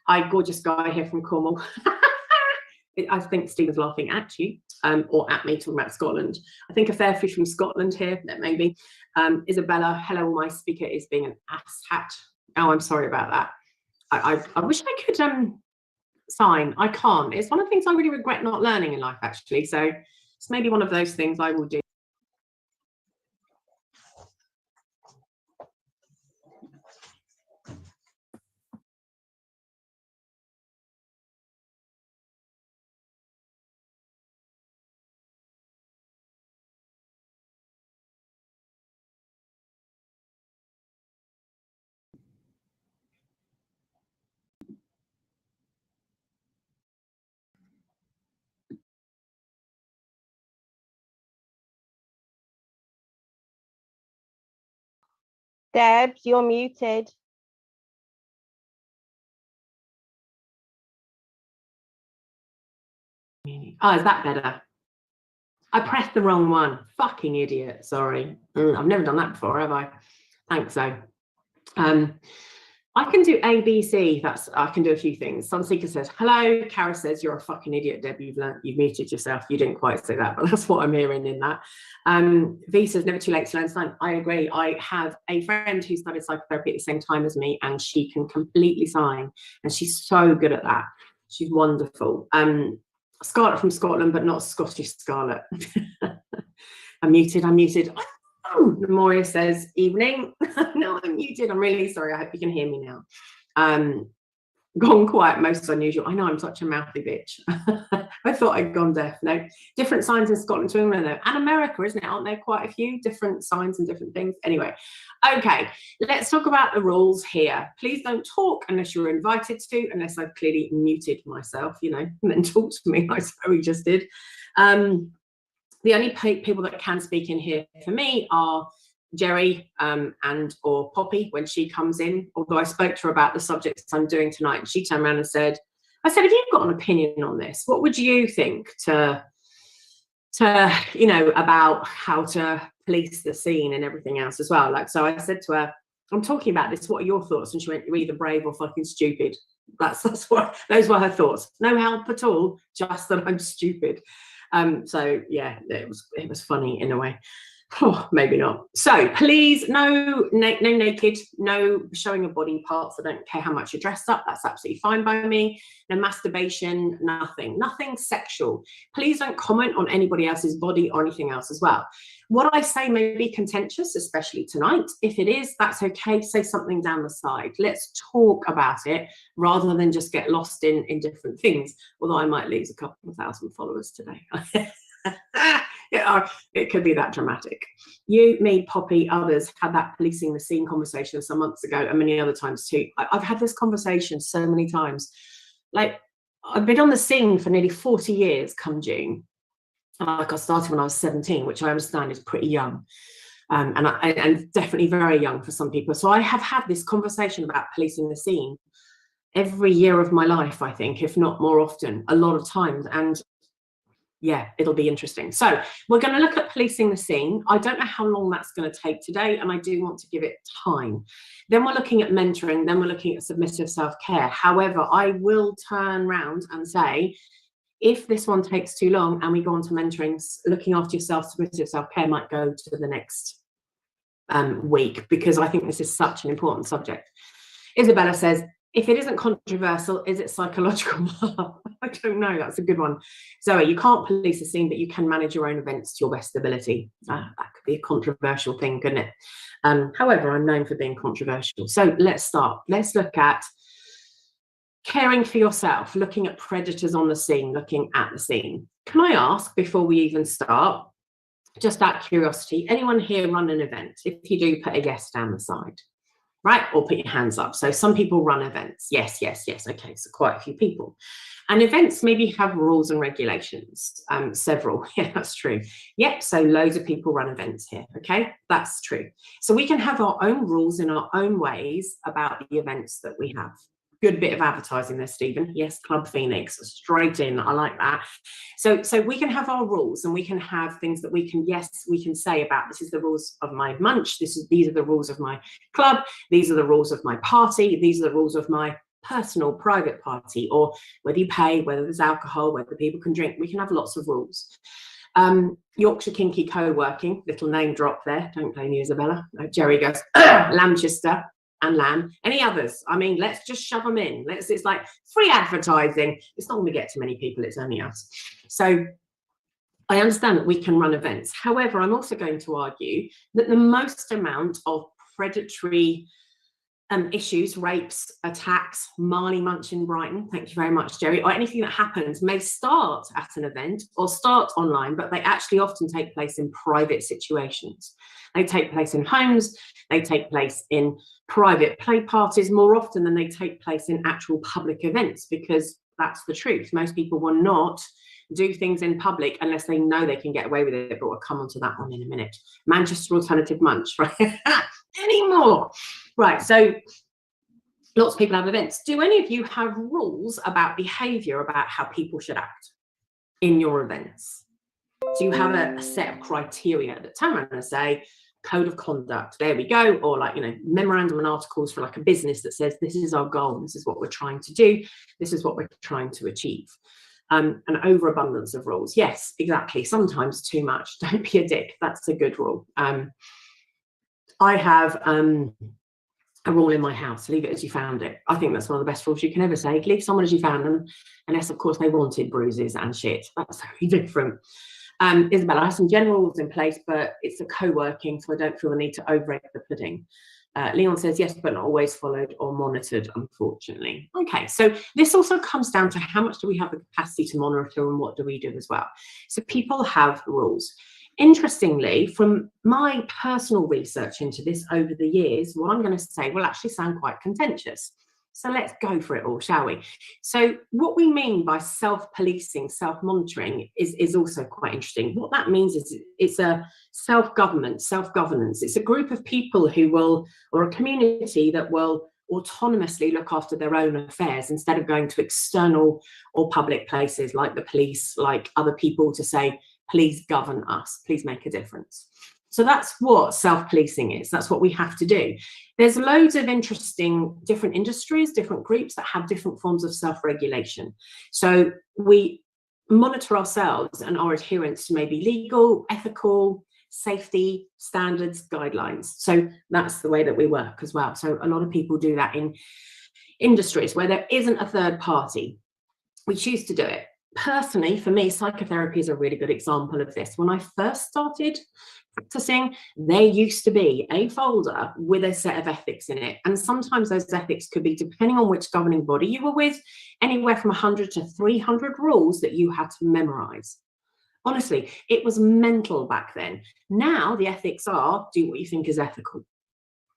Hi, gorgeous guy here from Cornwall. I think Stephen's laughing at you, or at me, talking about Scotland. I think a fair fish from Scotland here, that maybe. Isabella, hello, my speaker is being an asshat. Oh, I'm sorry about that. I wish I could sign. I can't. It's one of the things I really regret not learning in life, actually. So it's maybe one of those things I will do. Deb, you're muted. Oh, is that better? I pressed the wrong one. Fucking idiot. Sorry. I've never done that before, have I? Thanks, though. I can do A, B, C. I can do a few things. Sunseeker says, hello. Kara says, you're a fucking idiot, Deb. You've muted yourself. You didn't quite say that, but that's what I'm hearing in that. V says, never too late to learn sign. I agree. I have a friend who studied psychotherapy at the same time as me, and she can completely sign. And she's so good at that. She's wonderful. Scarlett from Scotland, but not Scottish Scarlett. I'm muted. Oh, Memoria says, evening. No, I'm muted. I'm really sorry. I hope you can hear me now. Gone quiet, most unusual. I know, I'm such a mouthy bitch. I thought I'd gone deaf. No, different signs in Scotland to England, though. And America, isn't it? Aren't there quite a few different signs and different things? Anyway, okay, let's talk about the rules here. Please don't talk unless you're invited to, unless I've clearly muted myself, you know, and then talk to me like Zoe just did. The only people that can speak in here for me are Jerry and or Poppy when she comes in, although I spoke to her about the subjects I'm doing tonight, and she turned around and said, if you've got an opinion on this, what would you think to you know, about how to police the scene and everything else as well? Like, so I said to her, I'm talking about this, what are your thoughts? And she went, you're either brave or fucking stupid. Those were her thoughts. No help at all, just that I'm stupid. So yeah, it was funny in a way. Oh, maybe not. So please, no naked, no showing of body parts. I don't care how much you're dressed up. That's absolutely fine by me. No masturbation, nothing sexual. Please don't comment on anybody else's body or anything else as well. What I say may be contentious, especially tonight. If it is, that's okay. Say something down the side. Let's talk about it rather than just get lost in different things. Although I might lose a couple of thousand followers today. It could be that dramatic. You, me, Poppy, others had that policing the scene conversation some months ago, and many other times too. I've had this conversation so many times. Like, I've been on the scene for nearly 40 years come June. Like, I started when I was 17, which I understand is pretty young. And definitely very young for some people. So I have had this conversation about policing the scene every year of my life, I think, if not more often, a lot of times. And yeah, it'll be interesting. So we're going to look at policing the scene. I don't know how long that's going to take today, and I do want to give it time. Then we're looking at mentoring, then we're looking at submissive self-care. However, I will turn around and say, if this one takes too long and we go on to mentoring, looking after yourself, submissive self-care might go to the next week, because I think this is such an important subject. Isabella says, if it isn't controversial, is it psychological? I don't know. That's a good one. Zoe, you can't police the scene, but you can manage your own events to your best ability. That could be a controversial thing, couldn't it? However, I'm known for being controversial. So let's start. Let's look at caring for yourself, looking at predators on the scene, looking at the scene. Can I ask, before we even start, just out of curiosity, anyone here run an event? If you do, put a yes down the side. Right? Or put your hands up. So some people run events. Yes. Okay, so quite a few people. And events maybe have rules and regulations. Several. Yeah, that's true. Yep, so loads of people run events here. Okay, that's true. So we can have our own rules in our own ways about the events that we have. Good bit of advertising there, Stephen. Yes, Club Phoenix, straight in. I like that. So we can have our rules, and we can have things that we can say about, this is the rules of my munch. These are the rules of my club. These are the rules of my party. These are the rules of my personal, private party, or whether you pay, whether there's alcohol, whether people can drink. We can have lots of rules. Yorkshire Kinky Co-working, little name drop there. Don't blame you, Isabella. Jerry goes, Lanchester and Lamb. Any others? I mean, let's just shove them in. It's like free advertising. It's not going to get to many people. It's only us. So I understand that we can run events. However, I'm also going to argue that the most amount of predatory issues, rapes, attacks, Marley Munch in Brighton, thank you very much, Jerry, or anything that happens may start at an event or start online, but they actually often take place in private situations. They take place in homes, they take place in private play parties more often than they take place in actual public events, because that's the truth. Most people will not do things in public unless they know they can get away with it, but we'll come on to that one in a minute. Manchester Alternative Munch, right? Anymore. Right, so lots of people have events. Do any of you have rules about behaviour, about how people should act in your events? Do you have a set of criteria that turn around and say, code of conduct, there we go, or like, you know, memorandum and articles for like a business that says this is our goal, this is what we're trying to do, this is what we're trying to achieve. An overabundance of rules. Yes, exactly. Sometimes too much. Don't be a dick. That's a good rule. I have a rule in my house: leave it as you found it. I think that's one of the best rules you can ever say. Leave someone as you found them, unless of course they wanted bruises and shit. That's very different. Isabella, I have some general rules in place, but it's a co-working, so I don't feel the need to over-egg the pudding. Leon says yes, but not always followed or monitored, unfortunately. Okay, so this also comes down to how much do we have the capacity to monitor and what do we do as well. So people have rules. Interestingly, from my personal research into this over the years, what I'm going to say will actually sound quite contentious. So let's go for it all, shall we? So what we mean by self-policing, self-monitoring is also quite interesting. What that means is it's a self-government, self-governance. It's a group of people who will, or a community that will autonomously look after their own affairs instead of going to external or public places like the police, like other people to say, please govern us, please make a difference. So that's what self-policing is. That's what we have to do. There's loads of interesting different industries, different groups that have different forms of self-regulation. So we monitor ourselves and our adherence to maybe legal, ethical, safety standards, guidelines. So that's the way that we work as well. So a lot of people do that in industries where there isn't a third party. We choose to do it. Personally, for me, psychotherapy is a really good example of this. When I first started practicing, there used to be a folder with a set of ethics in it. And sometimes those ethics could be, depending on which governing body you were with, anywhere from 100 to 300 rules that you had to memorize. Honestly, it was mental back then. Now the ethics are, do what you think is ethical.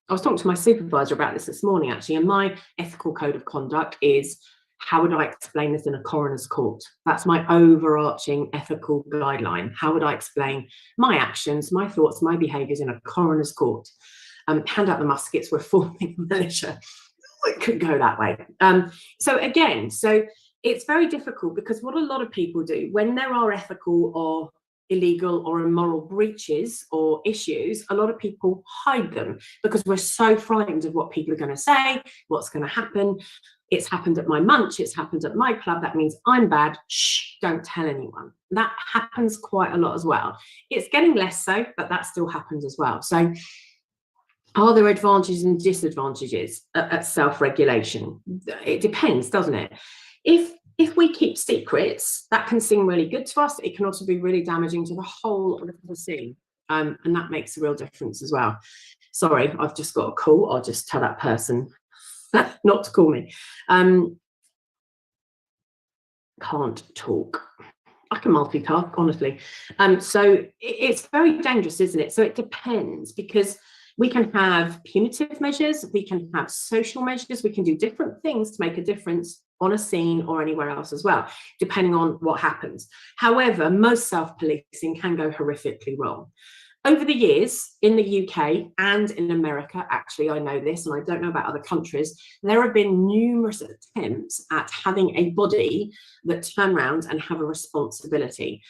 I was talking to my supervisor about this morning, actually, and my ethical code of conduct is, how would I explain this in a coroner's court? That's my overarching ethical guideline. How would I explain my actions, my thoughts, my behaviours in a coroner's court? Hand out the muskets, we're forming militia. It could go that way. So it's very difficult, because what a lot of people do when there are ethical or illegal or immoral breaches or issues, a lot of people hide them because we're so frightened of what people are going to say, what's going to happen. It's happened at my munch, it's happened at my club, that means I'm bad, shh, don't tell anyone. That happens quite a lot as well. It's getting less so, but that still happens as well. So are there advantages and disadvantages at self-regulation? It depends, doesn't it? If we keep secrets, that can seem really good to us. It can also be really damaging to the whole of the scene. And that makes a real difference as well. Sorry, I've just got a call. I'll just tell that person not to call me. Can't talk. I can multitask, honestly. So it's very dangerous, isn't it? So it depends, because we can have punitive measures, we can have social measures, we can do different things to make a difference on a scene or anywhere else as well, depending on what happens. However, most self-policing can go horrifically wrong. Over the years, in the UK and in America, actually, I know this, and I don't know about other countries, there have been numerous attempts at having a body that turn around and have a responsibility.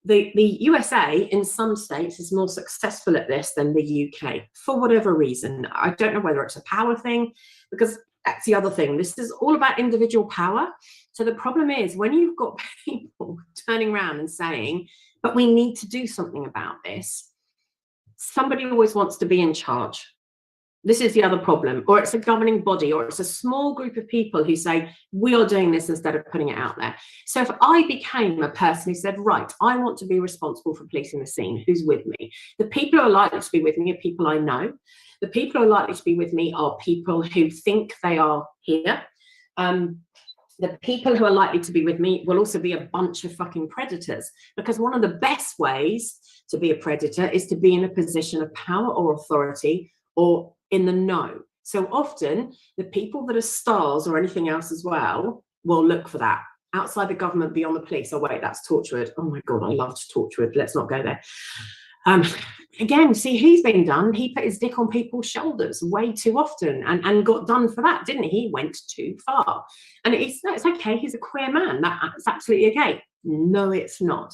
The USA, in some states, is more successful at this than the UK, for whatever reason. I don't know whether it's a power thing, because That's the other thing. This is all about individual power. So the problem is when you've got people turning around and saying, but we need to do something about this, somebody always wants to be in charge. This is the other problem. Or it's a governing body, or it's a small group of people who say, we are doing this instead of putting it out there. So if I became a person who said, right, I want to be responsible for policing the scene, who's with me? The people who are likely to be with me are people I know. The people who are likely to be with me are people who think they are here. The people who are likely to be with me will also be a bunch of fucking predators, because one of the best ways to be a predator is to be in a position of power or authority or in the know. So often the people that are stars or anything else as well will look for that. Outside the government, beyond the police. Oh wait, that's Torchwood. Oh my God, I loved Torchwood. Let's not go there. Again, see, he's been done. He put his dick on people's shoulders way too often and got done for that, didn't he? He went too far. And it's okay. He's a queer man. That's absolutely okay. No, it's not.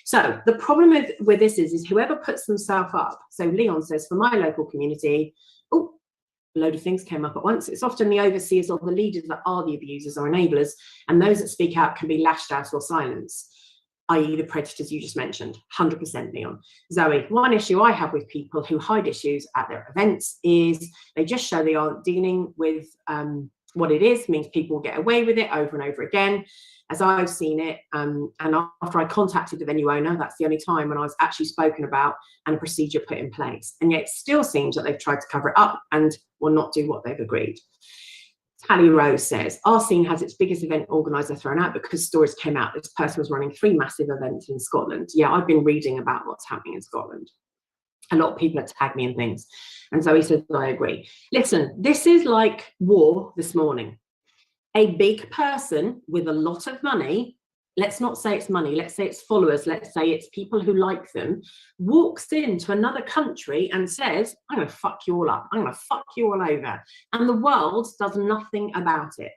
So the problem with this is whoever puts themselves up. So Leon says, for my local community, oh, a load of things came up at once. It's often the overseers or the leaders that are the abusers or enablers, and those that speak out can be lashed out or silenced, i.e. the predators you just mentioned. 100% Leon. Zoe, one issue I have with people who hide issues at their events is they just show they aren't dealing with what it is. Means people get away with it over and over again, as I've seen it. And after I contacted the venue owner, that's the only time when I was actually spoken about and a procedure put in place. And yet it still seems that they've tried to cover it up and will not do what they've agreed. Tally Rose says, our scene has its biggest event organiser thrown out because stories came out this person was running 3 massive events in Scotland. Yeah, I've been reading about what's happening in Scotland. A lot of people have tagged me and things. And Zoe says, I agree. Listen, this is like war this morning. A big person with a lot of money, let's not say it's money, let's say it's followers, let's say it's people who like them, walks into another country and says, I'm going to fuck you all up. I'm going to fuck you all over. And the world does nothing about it.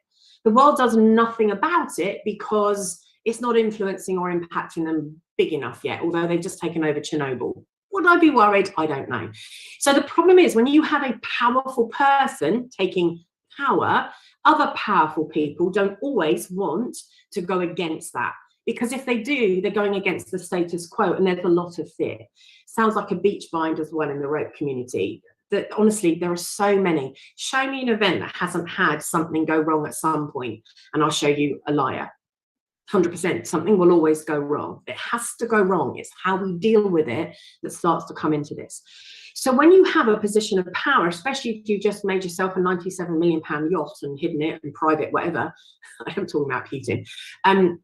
The world does nothing about it because it's not influencing or impacting them big enough yet, although they've just taken over Chernobyl. Would I be worried? I don't know. So the problem is when you have a powerful person taking power, other powerful people don't always want to go against that, because if they do, they're going against the status quo, and there's a lot of fear. Sounds like a beach bind as well in the rope community. That honestly, there are so many. Show me an event that hasn't had something go wrong at some point, and I'll show you a liar. 100%, something will always go wrong. It has to go wrong. It's how we deal with it that starts to come into this. So when you have a position of power, especially if you just made yourself a £97 million yacht and hidden it in private, whatever, I am talking about Putin,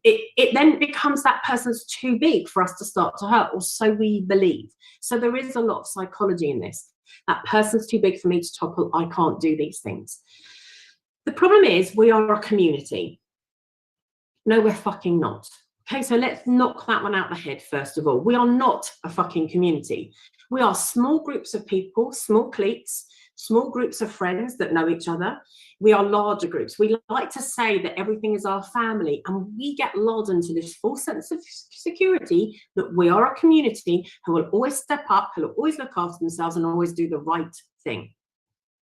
it then becomes that person's too big for us to start to hurt, or so we believe. So there is a lot of psychology in this. That person's too big for me to topple. I can't do these things. The problem is we are a community. No, we're fucking not. Okay, so let's knock that one out the head first of all. We are not a fucking community. We are small groups of people, small cliques, small groups of friends that know each other. We are larger groups. We like to say that everything is our family, and we get lulled into this false sense of security that we are a community who will always step up, who will always look after themselves and always do the right thing.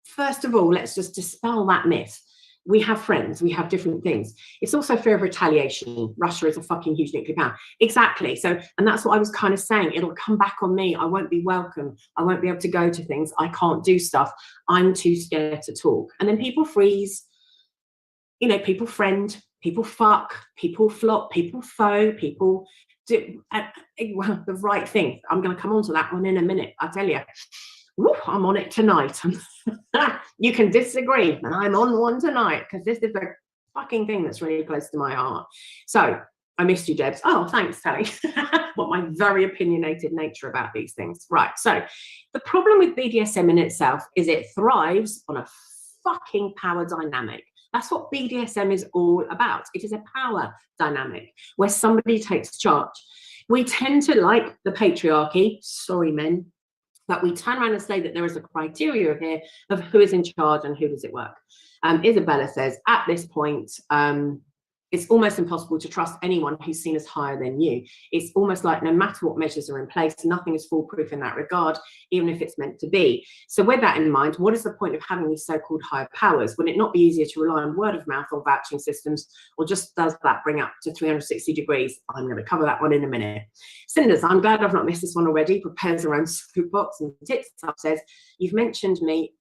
First of all, let's just dispel that myth. We have friends, we have different things. It's also fear of retaliation. Russia is a fucking huge nuclear power. Exactly. So, and that's what I was kind of saying. It'll come back on me. I won't be welcome. I won't be able to go to things. I can't do stuff. I'm too scared to talk. And then people freeze. You know, people friend, people fuck, people flop, people foe, people do well, the right thing. I'm going to come on to that one in a minute. I tell you. Woo, I'm on it tonight. You can disagree, and I'm on one tonight because this is a fucking thing that's really close to my heart. So I missed you, Debs. Oh, thanks, Sally. What my very opinionated nature about these things. Right. So the problem with BDSM in itself is it thrives on a fucking power dynamic. That's what BDSM is all about. It is a power dynamic where somebody takes charge. We tend to like the patriarchy. Sorry, men. But we turn around and say that there is a criteria here of who is in charge and who does it work. Isabella says, at this point, It's almost impossible to trust anyone who's seen as higher than you. It's almost like no matter what measures are in place, nothing is foolproof in that regard, even if it's meant to be. So with that in mind, what is the point of having these so-called higher powers? Would it not be easier to rely on word of mouth or vouching systems, or just does that bring up to 360 degrees? I'm going to cover that one in a minute. Cinders, I'm glad I've not missed this one already. Prepares her own soapbox and tits up, says, you've mentioned me.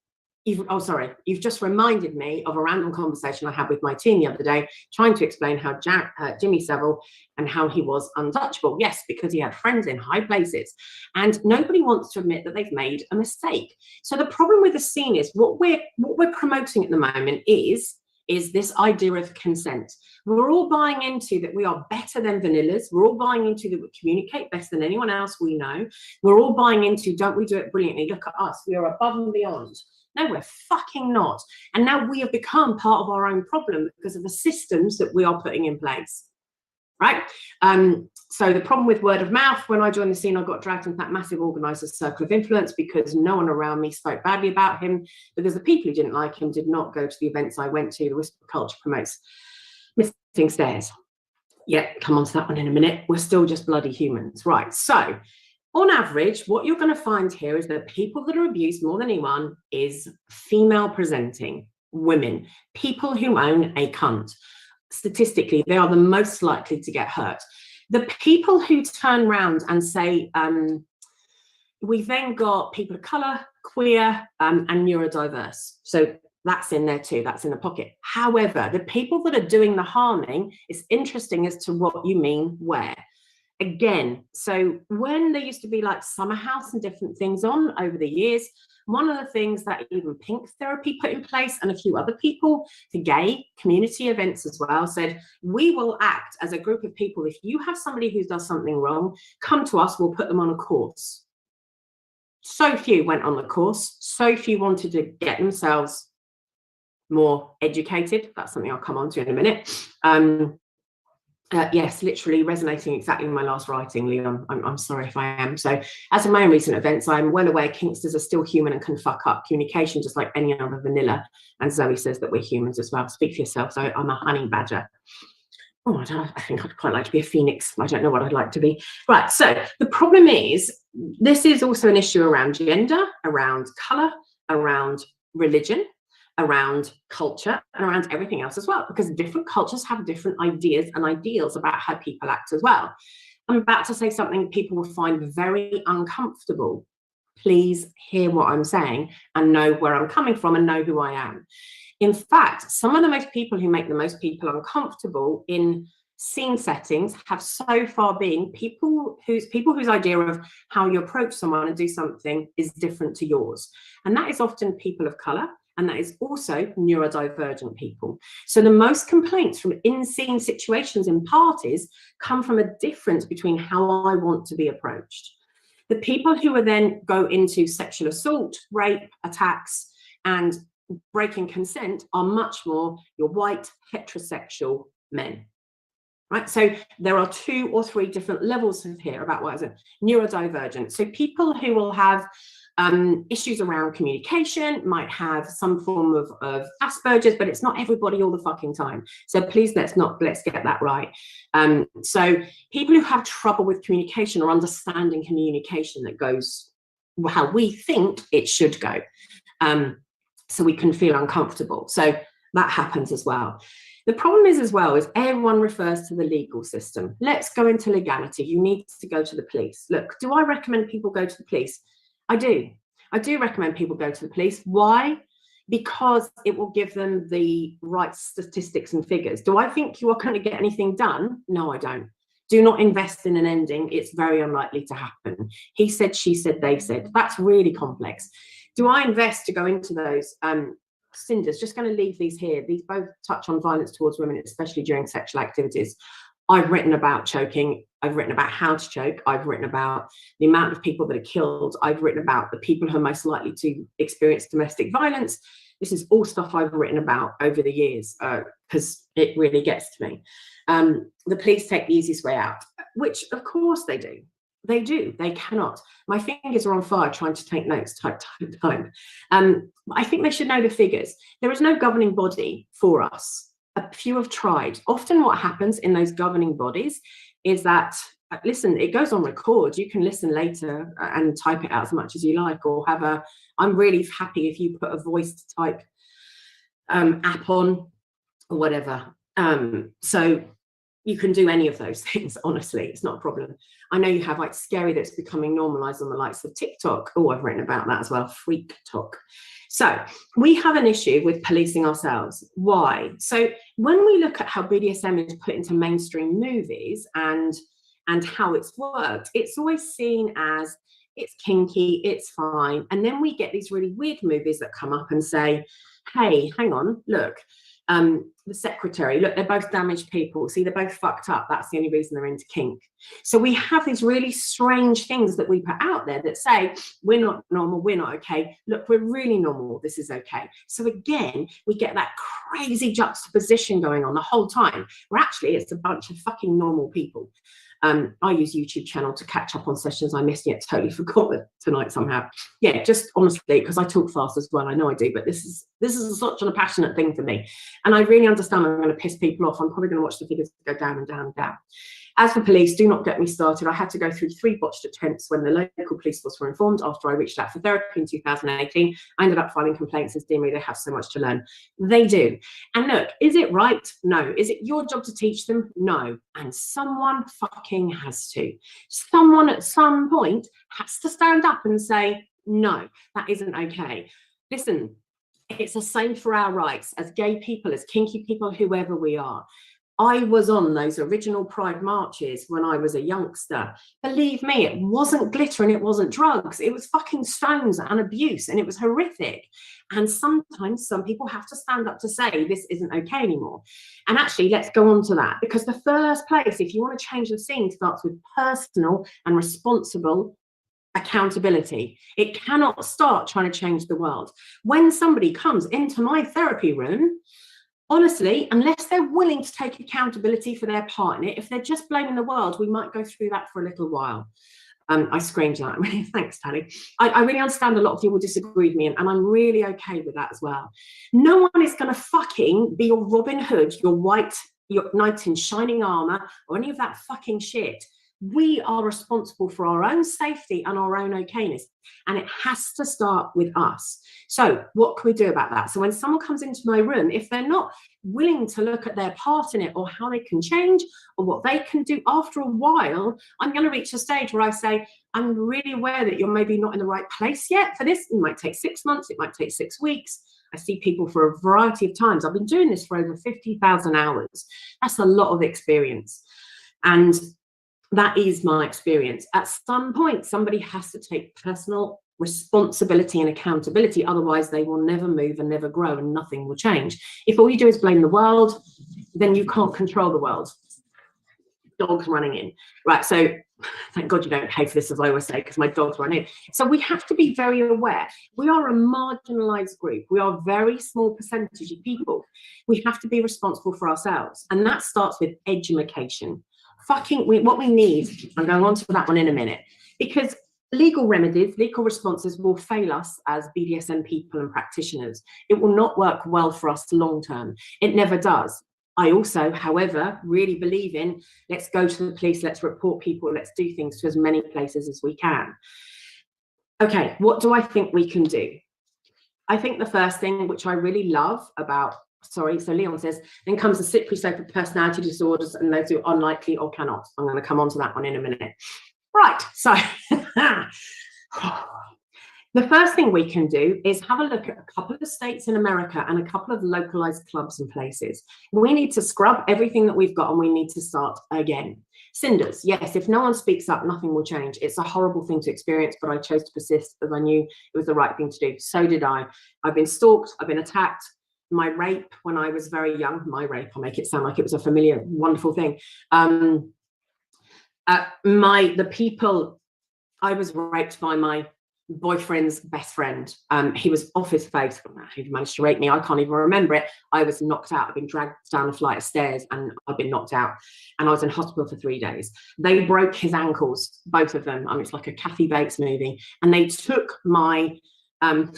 You've just reminded me of a random conversation I had with my team the other day, trying to explain how Jimmy Savile and how he was untouchable. Yes, because he had friends in high places, and nobody wants to admit that they've made a mistake. So the problem with the scene is what we're promoting at the moment is this idea of consent. We're all buying into that we are better than vanillas. We're all buying into that we communicate better than anyone else we know. We're all buying into, don't we do it brilliantly? Look at us, we are above and beyond. No, we're fucking not. And now we have become part of our own problem because of the systems that we are putting in place, right? So the problem with word of mouth, when I joined the scene, I got dragged into that massive organizer's circle of influence because no one around me spoke badly about him, because the people who didn't like him did not go to the events I went to. The whisper culture promotes missing stairs. Yeah, come on to that one in a minute. We're still just bloody humans, right? So on average, what you're going to find here is that people that are abused more than anyone is female presenting women, people who own a cunt. Statistically, they are the most likely to get hurt. The people who turn around and say, we've then got people of colour, queer, and neurodiverse. So that's in there too, that's in the pocket. However, the people that are doing the harming, it's interesting as to what you mean where. Again, so when there used to be like summer house and different things on over the years, one of the things that even Pink Therapy put in place, and a few other people, the gay community events as well, said, we will act as a group of people. If you have somebody who does something wrong, come to us, we'll put them on a course. So few went on the course, so few wanted to get themselves more educated. That's something I'll come on to in a minute. Yes, literally resonating exactly in my last writing, Leon. I'm sorry if I am. So as in my own recent events, I'm well aware Kinksters are still human and can fuck up communication just like any other vanilla. And Zoe says that we're humans as well. Speak for yourself. So I'm a honey badger. Oh, I think I'd quite like to be a phoenix. I don't know what I'd like to be. Right, so the problem is, this is also an issue around gender, around colour, around religion, around culture, and around everything else as well, because different cultures have different ideas and ideals about how people act as well. I'm about to say something people will find very uncomfortable. Please hear what I'm saying and know where I'm coming from and know who I am. In fact, some of the most people who make the most people uncomfortable in scene settings have so far been people whose idea of how you approach someone and do something is different to yours. And that is often people of colour, and that is also neurodivergent people. So the most complaints from in-scene situations in parties come from a difference between how I want to be approached. The people who are then go into sexual assault, rape, attacks, and breaking consent are much more your white heterosexual men. Right, so there are 2 or 3 different levels of here about what is it, neurodivergent. So people who will have issues around communication, might have some form of Asperger's, but it's not everybody all the fucking time. So please let's get that right. So people who have trouble with communication or understanding communication that goes how we think it should go, so we can feel uncomfortable. So that happens as well. The problem is as well is everyone refers to the legal system. Let's go into legality. You need to go to the police. Look, do I recommend people go to the police? I do. I do recommend people go to the police. Why? Because it will give them the right statistics and figures. Do I think you are going to get anything done? No, I don't. Do not invest in an ending. It's very unlikely to happen. He said, she said, they said. That's really complex. Do I invest to go into those? Cinders, just going to leave these here. These both touch on violence towards women, especially during sexual activities. I've written about choking. I've written about how to choke. I've written about the amount of people that are killed. I've written about the people who are most likely to experience domestic violence. This is all stuff I've written about over the years because it really gets to me. The police take the easiest way out, which of course they do. They do. They cannot. My fingers are on fire trying to take notes. Type. I think they should know the figures. There is no governing body for us. a few have tried. Often what happens in those governing bodies is that, listen, it goes on record. You can listen later and type it out as much as you like, or have a, I'm really happy if you put a voice to type app on or whatever. So you can do any of those things, honestly, it's not a problem. I know you have like scary that's becoming normalized on the likes of TikTok. Oh, I've written about that as well, freak talk. So we have an issue with policing ourselves. Why? So when we look at how BDSM is put into mainstream movies and how it's worked, it's always seen as it's kinky, it's fine. And then we get these really weird movies that come up and say, hey, hang on, look, the secretary, look, they're both damaged people. See, they're both fucked up. That's the only reason they're into kink. So we have these really strange things that we put out there that say, we're not normal, we're not okay. Look, we're really normal, this is okay. So again, we get that crazy juxtaposition going on the whole time, where actually it's a bunch of fucking normal people. I use YouTube channel to catch up on sessions I missed, yet totally forgot it tonight somehow. Yeah, just honestly, because I talk fast as well, I know I do, but this is such a passionate thing for me. And I really understand I'm going to piss people off. I'm probably going to watch the figures go down and down and down. As for police, do not get me started. I had to go through 3 botched attempts when the local police force were informed. After I reached out for therapy in 2018, I ended up filing complaints and deeming they have so much to learn. They do. And look, is it right? No. Is it your job to teach them? No. And someone fucking has to. Someone at some point has to stand up and say, no, that isn't okay. Listen, it's the same for our rights as gay people, as kinky people, whoever we are. I was on those original Pride marches when I was a youngster. Believe me, it wasn't glitter and it wasn't drugs. It was fucking stones and abuse, and it was horrific. And sometimes some people have to stand up to say this isn't okay anymore. And actually, let's go on to that, because the first place, if you want to change the scene, starts with personal and responsible accountability. It cannot start trying to change the world. When somebody comes into my therapy room, honestly, unless they're willing to take accountability for their part in it, if they're just blaming the world, we might go through that for a little while. I screamed that. Really, thanks, Tally. I really understand a lot of people disagree with me, and I'm really okay with that as well. No one is going to fucking be your Robin Hood, your knight in shining armor, or any of that fucking shit. We are responsible for our own safety and our own okayness, and it has to start with us. So what can we do about that? So when someone comes into my room, if they're not willing to look at their part in it or how they can change or what they can do, after a while, I'm going to reach a stage where I say, I'm really aware that you're maybe not in the right place yet for this. It might take 6 months, it might take 6 weeks. I see people for a variety of times. I've been doing this for over 50,000 hours. That's a lot of experience. And that is my experience. At some point, somebody has to take personal responsibility and accountability. Otherwise, they will never move and never grow, and nothing will change. If all you do is blame the world, then you can't control the world. Dogs running in. Right, so thank God you don't pay for this, as I always say, because my dogs run in. So we have to be very aware. We are a marginalized group. We are a very small percentage of people. We have to be responsible for ourselves. And that starts with education. What we need, I'm going on to that one in a minute, because legal remedies, legal responses will fail us as BDSM people and practitioners. It will not work well for us long term. It never does. I also, however, really believe in let's go to the police, let's report people, let's do things to as many places as we can. Okay, what do I think we can do? I think the first thing, which I really love about, so Leon says, then comes the slippery slope of personality disorders and those who are unlikely or cannot. I'm going to come on to that one in a minute. Right, so the first thing we can do is have a look at a couple of states in America and a couple of localized clubs and places. We need to scrub everything that we've got and we need to start again. Cinders, yes, if no one speaks up, nothing will change. It's a horrible thing to experience, but I chose to persist as I knew it was the right thing to do. So did I. I've been stalked, I've been attacked. My rape when I was very young, I make it sound like it was a familiar, wonderful thing. I was raped by my boyfriend's best friend. He was off his face. He managed to rape me. I can't even remember it. I was knocked out. I've been dragged down a flight of stairs and I've been knocked out. And I was in hospital for 3 days. They broke his ankles, both of them. I mean, it's like a Kathy Bates movie. And they took my Um,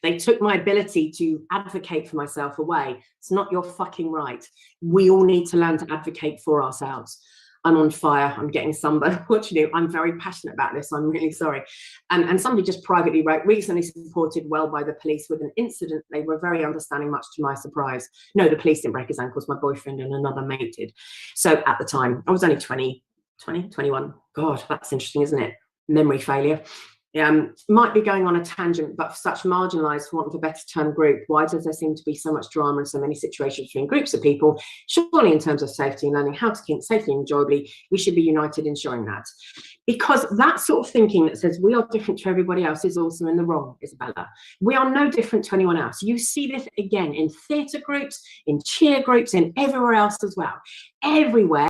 they took my ability to advocate for myself away. It's not your fucking right. We all need to learn to advocate for ourselves. I'm on fire. I'm getting sunburned. What you do? I'm very passionate about this. I'm really sorry. And somebody just privately wrote, recently supported well by the police with an incident. They were very understanding, much to my surprise. No, the police didn't break his ankles. My boyfriend and another mate did. So at the time, I was only 21. God, that's interesting, isn't it? Memory failure. Might be going on a tangent, but for such marginalised, for want of a better term, group, why does there seem to be so much drama and so many situations between groups of people? Surely in terms of safety and learning how to keep safely and enjoyably, we should be united in showing that. Because that sort of thinking that says we are different to everybody else is also in the wrong, Isabella. We are no different to anyone else. You see this again in theatre groups, in cheer groups, in everywhere else as well. Everywhere.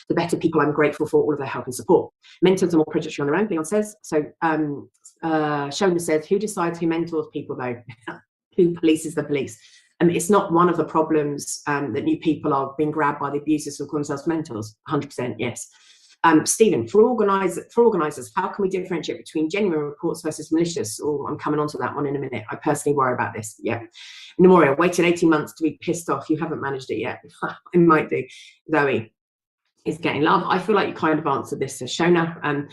the better people. I'm grateful for all of their help and support. Mentors are more predatory on their own, Leon says. So Shona says, who decides who mentors people though? Who polices the police? It's not one of the problems that new people are being grabbed by the abusers who call themselves mentors. 100% yes. Stephen, for organisers, how can we differentiate between genuine reports versus malicious? Oh, I'm coming on to that one in a minute. I personally worry about this. Yeah. Namoria, waited 18 months to be pissed off. You haven't managed it yet. I might do. Zoe is getting love. I feel like you kind of answered this, Shona.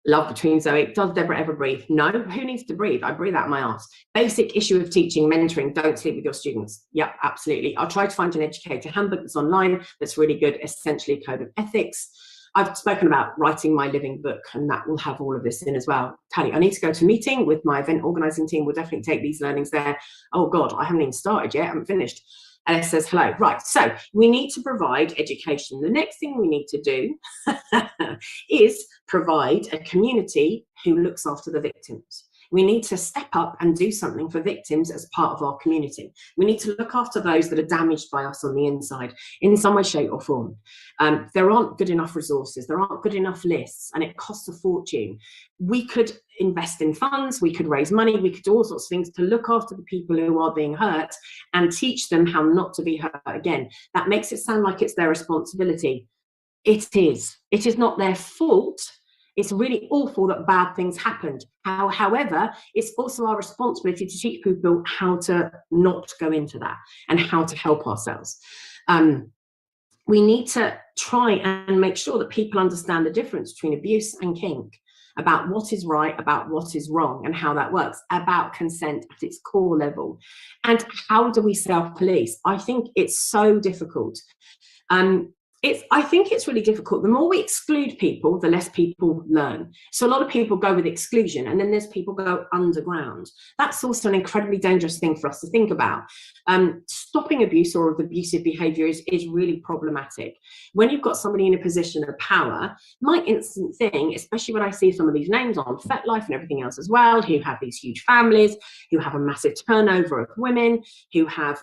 Love between Zoe. Does Deborah ever breathe? No. Who needs to breathe? I breathe out my ass. Basic issue of teaching, mentoring, don't sleep with your students. Yep, absolutely. I'll try to find an educator handbook that's online that's really good, essentially a code of ethics. I've spoken about writing my living book, and that will have all of this in as well. Tally, I need to go to a meeting with my event organising team. We'll definitely take these learnings there. Oh God, I haven't even started yet. I haven't finished. Alice says, hello. Right, so we need to provide education. The next thing we need to do is provide a community who looks after the victims. We need to step up and do something for victims as part of our community. We need to look after those that are damaged by us on the inside in some way, shape or form. There aren't good enough resources, there aren't good enough lists, and it costs a fortune. We could invest in funds, we could raise money, we could do all sorts of things to look after the people who are being hurt and teach them how not to be hurt again. That makes it sound like it's their responsibility. It is. It is not their fault. It's really awful that bad things happened. However, it's also our responsibility to teach people how to not go into that and how to help ourselves. We need to try and make sure that people understand the difference between abuse and kink, about what is right, about what is wrong, and how that works, about consent at its core level. And how do we self-police? I think it's so difficult. I think it's really difficult. The more we exclude people, the less people learn. So a lot of people go with exclusion, and then there's people go underground. That's also an incredibly dangerous thing for us to think about. Stopping abuse or abusive behaviour is really problematic. When you've got somebody in a position of power, my instant thing, especially when I see some of these names on FetLife and everything else as well, who have these huge families, who have a massive turnover of women, who have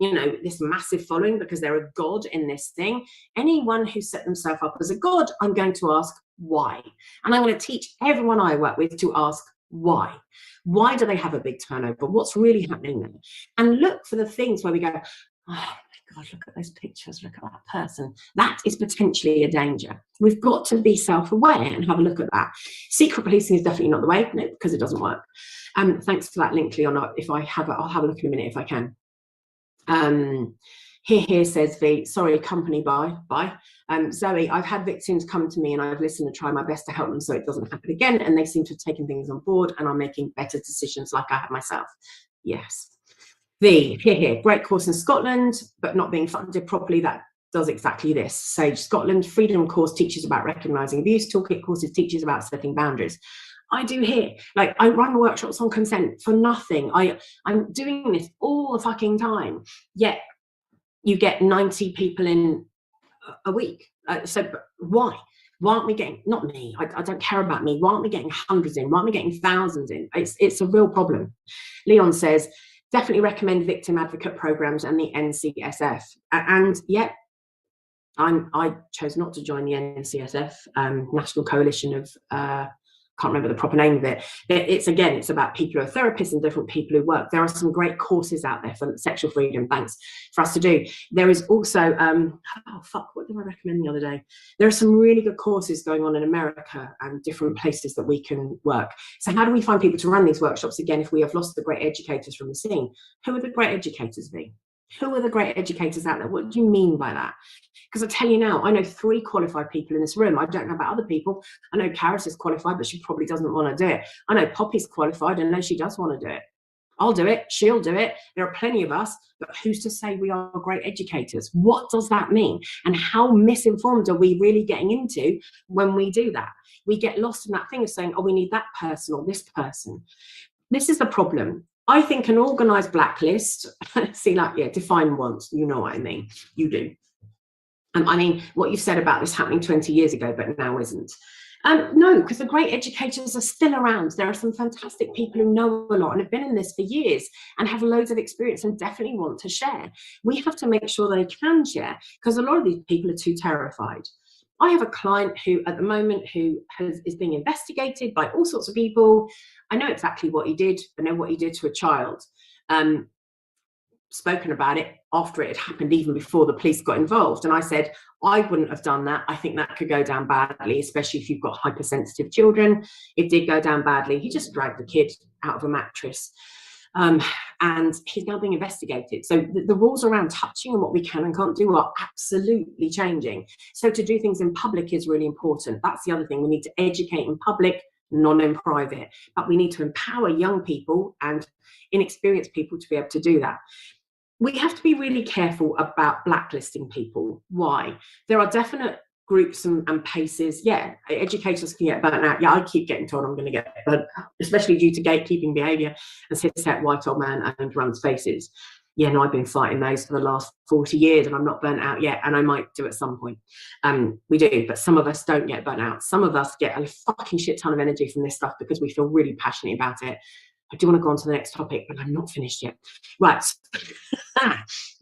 this massive following because they're a god in this thing. Anyone who set themselves up as a god, I'm going to ask why. And I'm going to teach everyone I work with to ask why. Why do they have a big turnover? What's really happening there? And look for the things where we go, oh my God, look at those pictures, look at that person. That is potentially a danger. We've got to be self-aware and have a look at that. Secret policing is definitely not the way, no, because it doesn't work. Thanks for that link, Leon. If I have it, I'll have a look in a minute if I can. Here says V, sorry, company bye. Zoe, I've had victims come to me and I've listened and tried my best to help them so it doesn't happen again, and they seem to have taken things on board and are making better decisions like I have myself. Yes. V, here, great course in Scotland, but not being funded properly. That does exactly this. Sage Scotland, Freedom course teaches about recognising abuse, Toolkit courses teaches about setting boundaries. I do here, like I run workshops on consent for nothing. I'm doing this all the fucking time, yet you get 90 people in a week. So why? Why aren't we getting, not me, I don't care about me, why aren't we getting hundreds in? Why aren't we getting thousands in? It's a real problem. Leon says, definitely recommend victim advocate programs and the NCSF. And yet, I chose not to join the NCSF, National Coalition of, can't remember the proper name of it. It's about people who are therapists and different people who work. There are some great courses out there for sexual freedom, thanks, for us to do. There is also, what did I recommend the other day? There are some really good courses going on in America and different places that we can work. So how do we find people to run these workshops again if we have lost the great educators from the scene? Who are the great educators, V? Who are the great educators out there? What do you mean by that? Because I tell you now, I know 3 qualified people in this room. I don't know about other people. I know Karis is qualified, but she probably doesn't want to do it. I know Poppy's qualified, and I know she does want to do it. I'll do it. She'll do it. There are plenty of us, but who's to say we are great educators? What does that mean? And how misinformed are we really getting into when we do that? We get lost in that thing of saying, oh, we need that person or this person. This is the problem. I think an organised blacklist, see, like, yeah, define once, you know what I mean. You do. I mean, what you've said about this happening 20 years ago, but now isn't. No, because the great educators are still around. There are some fantastic people who know a lot and have been in this for years and have loads of experience and definitely want to share. We have to make sure they can share, because a lot of these people are too terrified. I have a client who, at the moment, is being investigated by all sorts of people. I know exactly what he did. I know what he did to a child. Spoken about it after it had happened, even before the police got involved. And I said, I wouldn't have done that. I think that could go down badly, especially if you've got hypersensitive children. It did go down badly. He just dragged the kid out of a mattress. And he's now being investigated. So the rules around touching and what we can and can't do are absolutely changing. So to do things in public is really important. That's the other thing. We need to educate in public, not in private. But we need to empower young people and inexperienced people to be able to do that. We have to be really careful about blacklisting people. Why? There are definite groups and paces. Yeah, educators can get burnt out. Yeah, I keep getting told I'm going to get burnt out, especially due to gatekeeping behaviour and sits out white old man and runs faces. Yeah, no, I've been fighting those for the last 40 years and I'm not burnt out yet, and I might do at some point. We do, but some of us don't get burnt out. Some of us get a fucking shit ton of energy from this stuff because we feel really passionate about it. I do want to go on to the next topic, but I'm not finished yet. Right.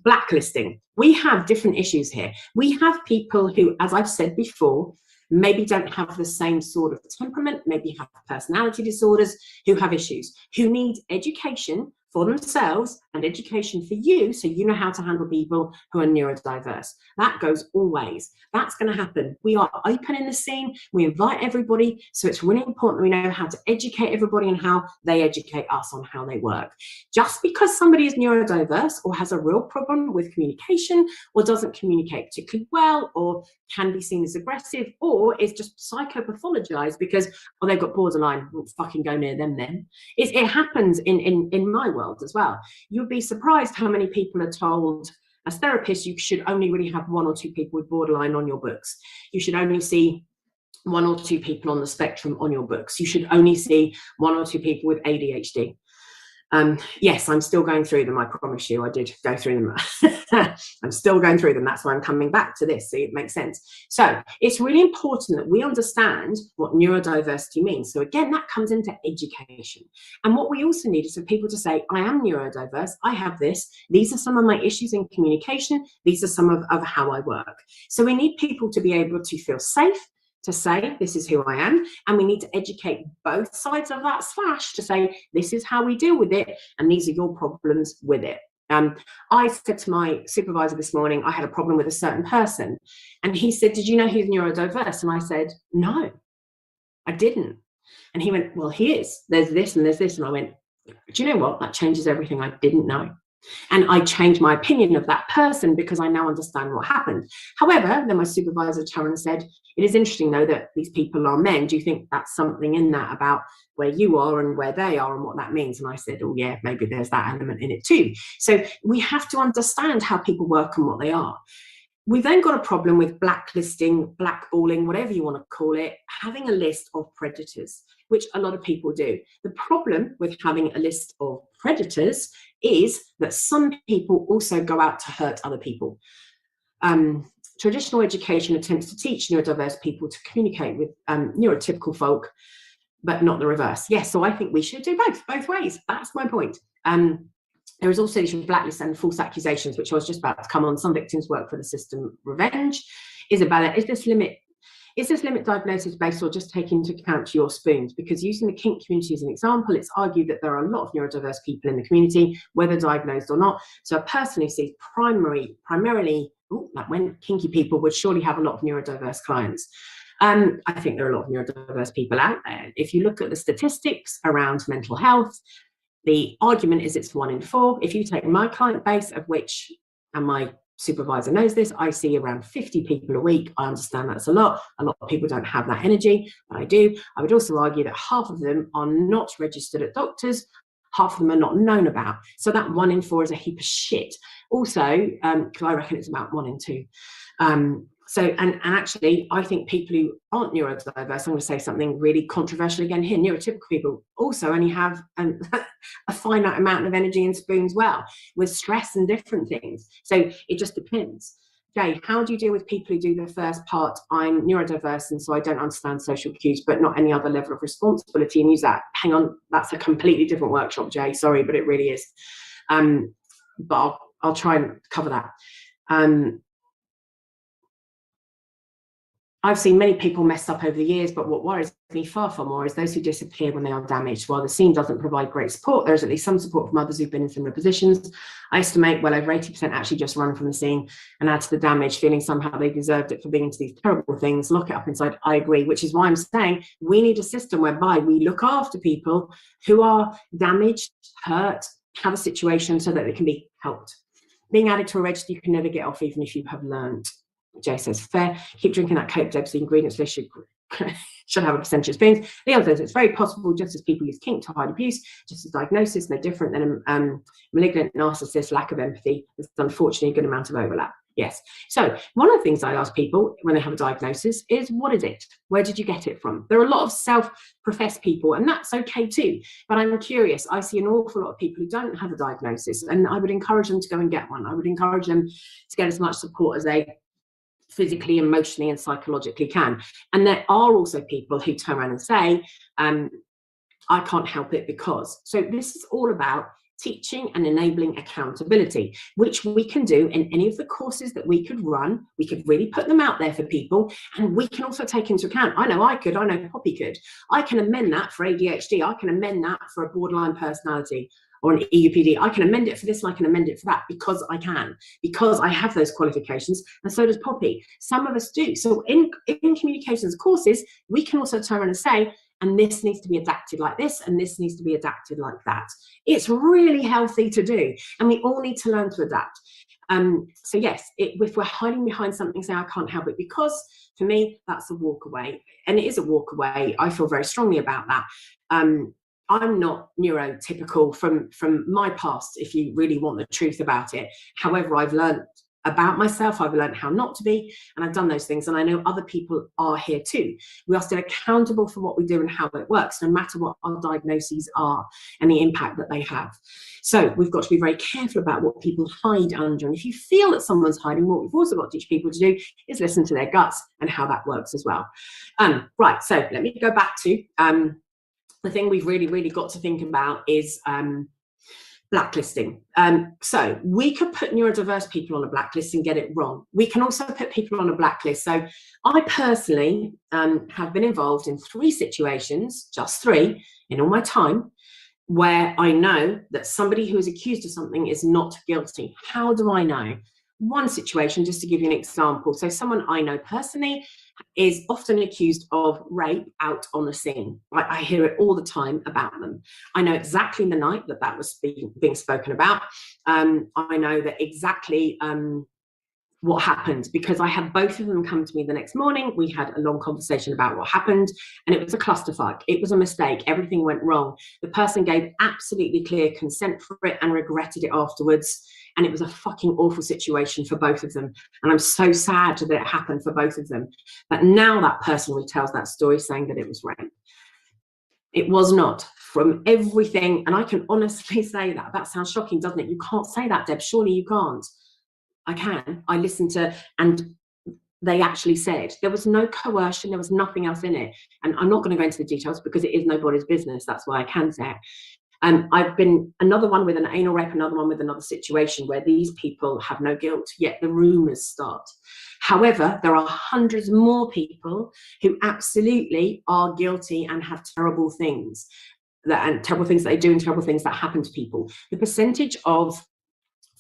Blacklisting. We have different issues here. We have people who, as I've said before, maybe don't have the same sort of temperament, maybe have personality disorders, who have issues, who need education for themselves and education for you, so you know how to handle people who are neurodiverse. That goes always. That's going to happen. We are open in the scene. We invite everybody. So it's really important that we know how to educate everybody and how they educate us on how they work. Just because somebody is neurodiverse or has a real problem with communication or doesn't communicate particularly well or can be seen as aggressive or is just psychopathologized because, well, they've got borderline, we'll fucking go near them then. It happens in my world as well. You'd be surprised how many people are told, as therapists, you should only really have 1 or 2 people with borderline on your books. You should only see 1 or 2 people on the spectrum on your books. You should only see 1 or 2 people with ADHD. Yes, I'm still going through them. I promise you, I did go through them. I'm still going through them. That's why I'm coming back to this. So it makes sense. So it's really important that we understand what neurodiversity means. So again, that comes into education. And what we also need is for people to say, I am neurodiverse. I have this. These are some of my issues in communication. These are some of how I work. So we need people to be able to feel safe, to say, this is who I am, and we need to educate both sides of that slash to say, this is how we deal with it, and these are your problems with it. I said to my supervisor this morning, I had a problem with a certain person, and he said, did you know he's neurodiverse? And I said, no, I didn't. And he went, well, he is. There's this and there's this. And I went, do you know what? That changes everything I didn't know. And I changed my opinion of that person because I now understand what happened. However, then my supervisor, Sharon, said, it is interesting, though, that these people are men. Do you think that's something in that about where you are and where they are and what that means? And I said, oh, yeah, maybe there's that element in it, too. So we have to understand how people work and what they are. We've then got a problem with blacklisting, blackballing, whatever you want to call it, having a list of predators, which a lot of people do. The problem with having a list of predators is that some people also go out to hurt other people. Traditional education attempts to teach neurodiverse people to communicate with neurotypical folk, but not the reverse. Yes, so I think we should do both ways. That's my point. There is also issue of blacklist and false accusations, which I was just about to come on. Some victims work for the system revenge. Isabella, is this limit diagnosis based or just taking into account your spoons? Because using the kink community as an example, it's argued that there are a lot of neurodiverse people in the community, whether diagnosed or not. So a person who sees primarily, that when kinky people would surely have a lot of neurodiverse clients. I think there are a lot of neurodiverse people out there. If you look at the statistics around mental health, the argument is it's 1 in 4. If you take my client base, of which, and my supervisor knows this, I see around 50 people a week. I understand that's a lot. A lot of people don't have that energy, but I do. I would also argue that half of them are not registered at doctors. Half of them are not known about. So that 1 in 4 is a heap of shit. Also, because I reckon it's about 1 in 2. So, and actually, I think people who aren't neurodiverse, I'm going to say something really controversial again here, neurotypical people also only have a finite amount of energy and spoons well, with stress and different things. So it just depends. Jay, how do you deal with people who do the first part? I'm neurodiverse and so I don't understand social cues, but not any other level of responsibility, and use that. Hang on, that's a completely different workshop, Jay. Sorry, but it really is. But I'll try and cover that. I've seen many people messed up over the years, but what worries me far, far more is those who disappear when they are damaged. While the scene doesn't provide great support, there's at least some support from others who've been in similar positions. I estimate well over 80% actually just run from the scene and add to the damage, feeling somehow they deserved it for being into these terrible things, lock it up inside. I agree, which is why I'm saying we need a system whereby we look after people who are damaged, hurt, have a situation so that they can be helped. Being added to a register you can never get off, even if you have learned. Jay says, fair. Keep drinking that Coke, Debs. The ingredients list should have a percentage of spoons. Leon says, it's very possible, just as people use kink to hide abuse, just as diagnosis, no different than a malignant narcissist, lack of empathy. There's unfortunately a good amount of overlap. Yes. So one of the things I ask people when they have a diagnosis is, what is it? Where did you get it from? There are a lot of self-professed people, and that's okay too. But I'm curious. I see an awful lot of people who don't have a diagnosis, and I would encourage them to go and get one. I would encourage them to get as much support as they physically, emotionally, and psychologically can. And there are also people who turn around and say, I can't help it because. So this is all about teaching and enabling accountability, which we can do in any of the courses that we could run. We could really put them out there for people, and we can also take into account, I know I could, I know Poppy could. I can amend that for ADHD. I can amend that for a borderline personality or an EUPD. I can amend it for this and I can amend it for that because I can, because I have those qualifications, and so does Poppy. Some of us do. So in communications courses, we can also turn around and say, and this needs to be adapted like this, and this needs to be adapted like that. It's really healthy to do, and we all need to learn to adapt. So yes, if we're hiding behind something, saying I can't help it because, for me, that's a walk away, and it is a walk away. I feel very strongly about that. I'm not neurotypical from my past, if you really want the truth about it. However, I've learned about myself, I've learned how not to be, and I've done those things, and I know other people are here too. We are still accountable for what we do and how it works, no matter what our diagnoses are and the impact that they have. So we've got to be very careful about what people hide under, and if you feel that someone's hiding, what we've also got to teach people to do is listen to their guts and how that works as well. Right, so let me go back to the thing we've really got to think about is blacklisting. So we could put neurodiverse people on a blacklist and get it wrong. We can also put people on a blacklist. So I personally have been involved in 3 situations, just 3 in all my time, where I know that somebody who is accused of something is not guilty. How do I know? One situation, just to give you an example. So someone I know personally is often accused of rape out on the scene. I hear it all the time about them. I know exactly the night that was being spoken about. I know that exactly what happened, because I had both of them come to me the next morning. We had a long conversation about what happened, and it was a clusterfuck. It was a mistake. Everything went wrong. The person gave absolutely clear consent for it and regretted it afterwards. And it was a fucking awful situation for both of them. And I'm so sad that it happened for both of them. But now that person retells that story saying that it was rape. It was not. From everything, and I can honestly say that. That sounds shocking, doesn't it? You can't say that, Deb. Surely you can't. I can. I listened to, and they actually said there was no coercion, there was nothing else in it. And I'm not going to go into the details because it is nobody's business. That's why I can say it. I've been another one with an anal rape, another one with another situation where these people have no guilt, yet the rumours start. However, there are hundreds more people who absolutely are guilty and have terrible things, and terrible things that they do and terrible things that happen to people. The percentage of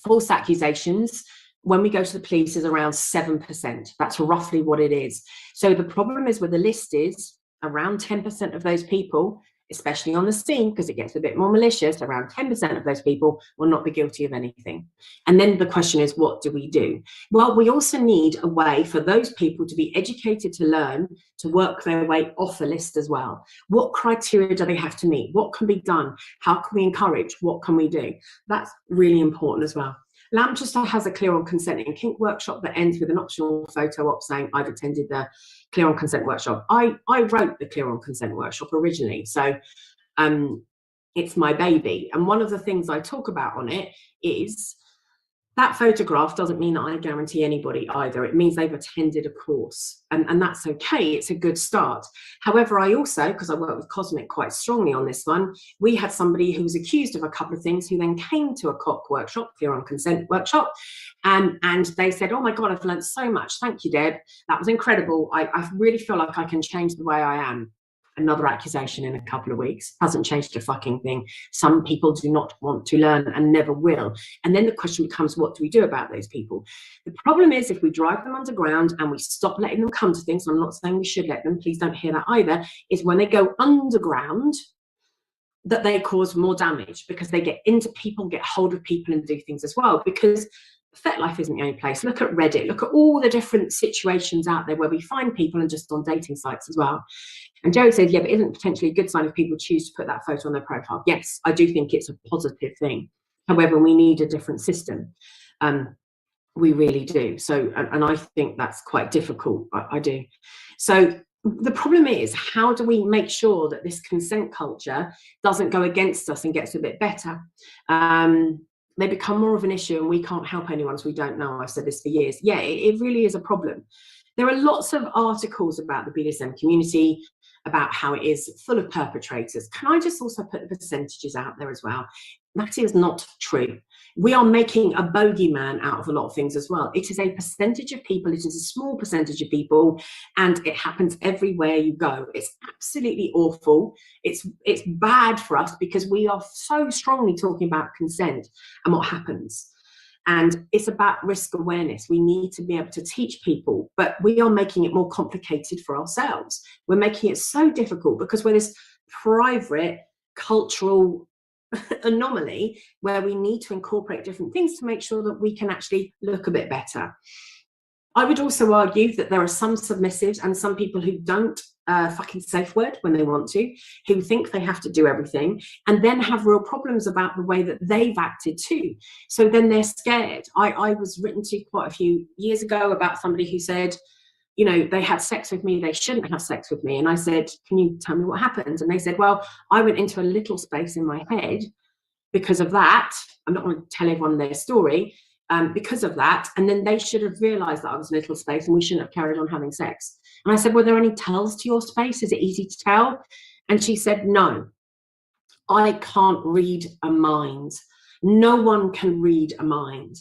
false accusations when we go to the police is around 7%. That's roughly what it is. So the problem is with the list is around 10% of those people, especially on the scene, because it gets a bit more malicious, around 10% of those people will not be guilty of anything. And then the question is, what do we do? Well, we also need a way for those people to be educated to learn to work their way off the list as well. What criteria do they have to meet? What can be done? How can we encourage? What can we do? That's really important as well. Lancaster has a Clear on Consent and Kink workshop that ends with an optional photo op saying, I've attended the Clear on Consent workshop. I wrote the Clear on Consent workshop originally, so it's my baby. And one of the things I talk about on it is That photograph doesn't mean that I guarantee anybody either. It means they've attended a course, and that's okay. It's a good start. However, I also, because I work with Cosmic quite strongly on this one, we had somebody who was accused of a couple of things who then came to a COC workshop, Clear on Consent workshop, and they said, oh my God, I've learned so much. Thank you, Deb. That was incredible. I really feel like I can change the way I am. Another accusation in a couple of weeks. Hasn't changed a fucking thing. Some people do not want to learn and never will. And then the question becomes, what do we do about those people? The problem is, if we drive them underground and we stop letting them come to things, I'm not saying we should let them, please don't hear that either, is when they go underground that they cause more damage, because they get into people, get hold of people and do things as well. Because FetLife isn't the only place. Look at Reddit, look at all the different situations out there where we find people, and just on dating sites as well. And Joey said, yeah, but isn't it potentially a good sign if people choose to put that photo on their profile? Yes, I do think it's a positive thing. However, we need a different system. We really do. So, and I think that's quite difficult. I do. So the problem is, how do we make sure that this consent culture doesn't go against us and gets a bit better? They become more of an issue, and we can't help anyone, so we don't know. I've said this for years. Yeah, it really is a problem. There are lots of articles about the BDSM community, about how it is full of perpetrators. Can I just also put the percentages out there as well? That is not true. We are making a bogeyman out of a lot of things as well. It is a percentage of people. It is a small percentage of people, and it happens everywhere you go. It's absolutely awful. It's bad for us, because we are so strongly talking about consent and what happens. And it's about risk awareness. We need to be able to teach people, but we are making it more complicated for ourselves. We're making it so difficult because we're this private cultural anomaly where we need to incorporate different things to make sure that we can actually look a bit better. I would also argue that there are some submissives and some people who don't fucking safe word when they want to, who think they have to do everything, and then have real problems about the way that they've acted too. So then they're scared. I was written to quite a few years ago about somebody who said, you know, they had sex with me, they shouldn't have sex with me. And I said, can you tell me what happened? And they said, well, I went into a little space in my head because of that. I'm not going to tell everyone their story. Because of that, and then they should have realized that I was in a little space and we shouldn't have carried on having sex. And I said, were there any tells to your space? Is it easy to tell? And she said, no, I can't read a mind. No one can read a mind.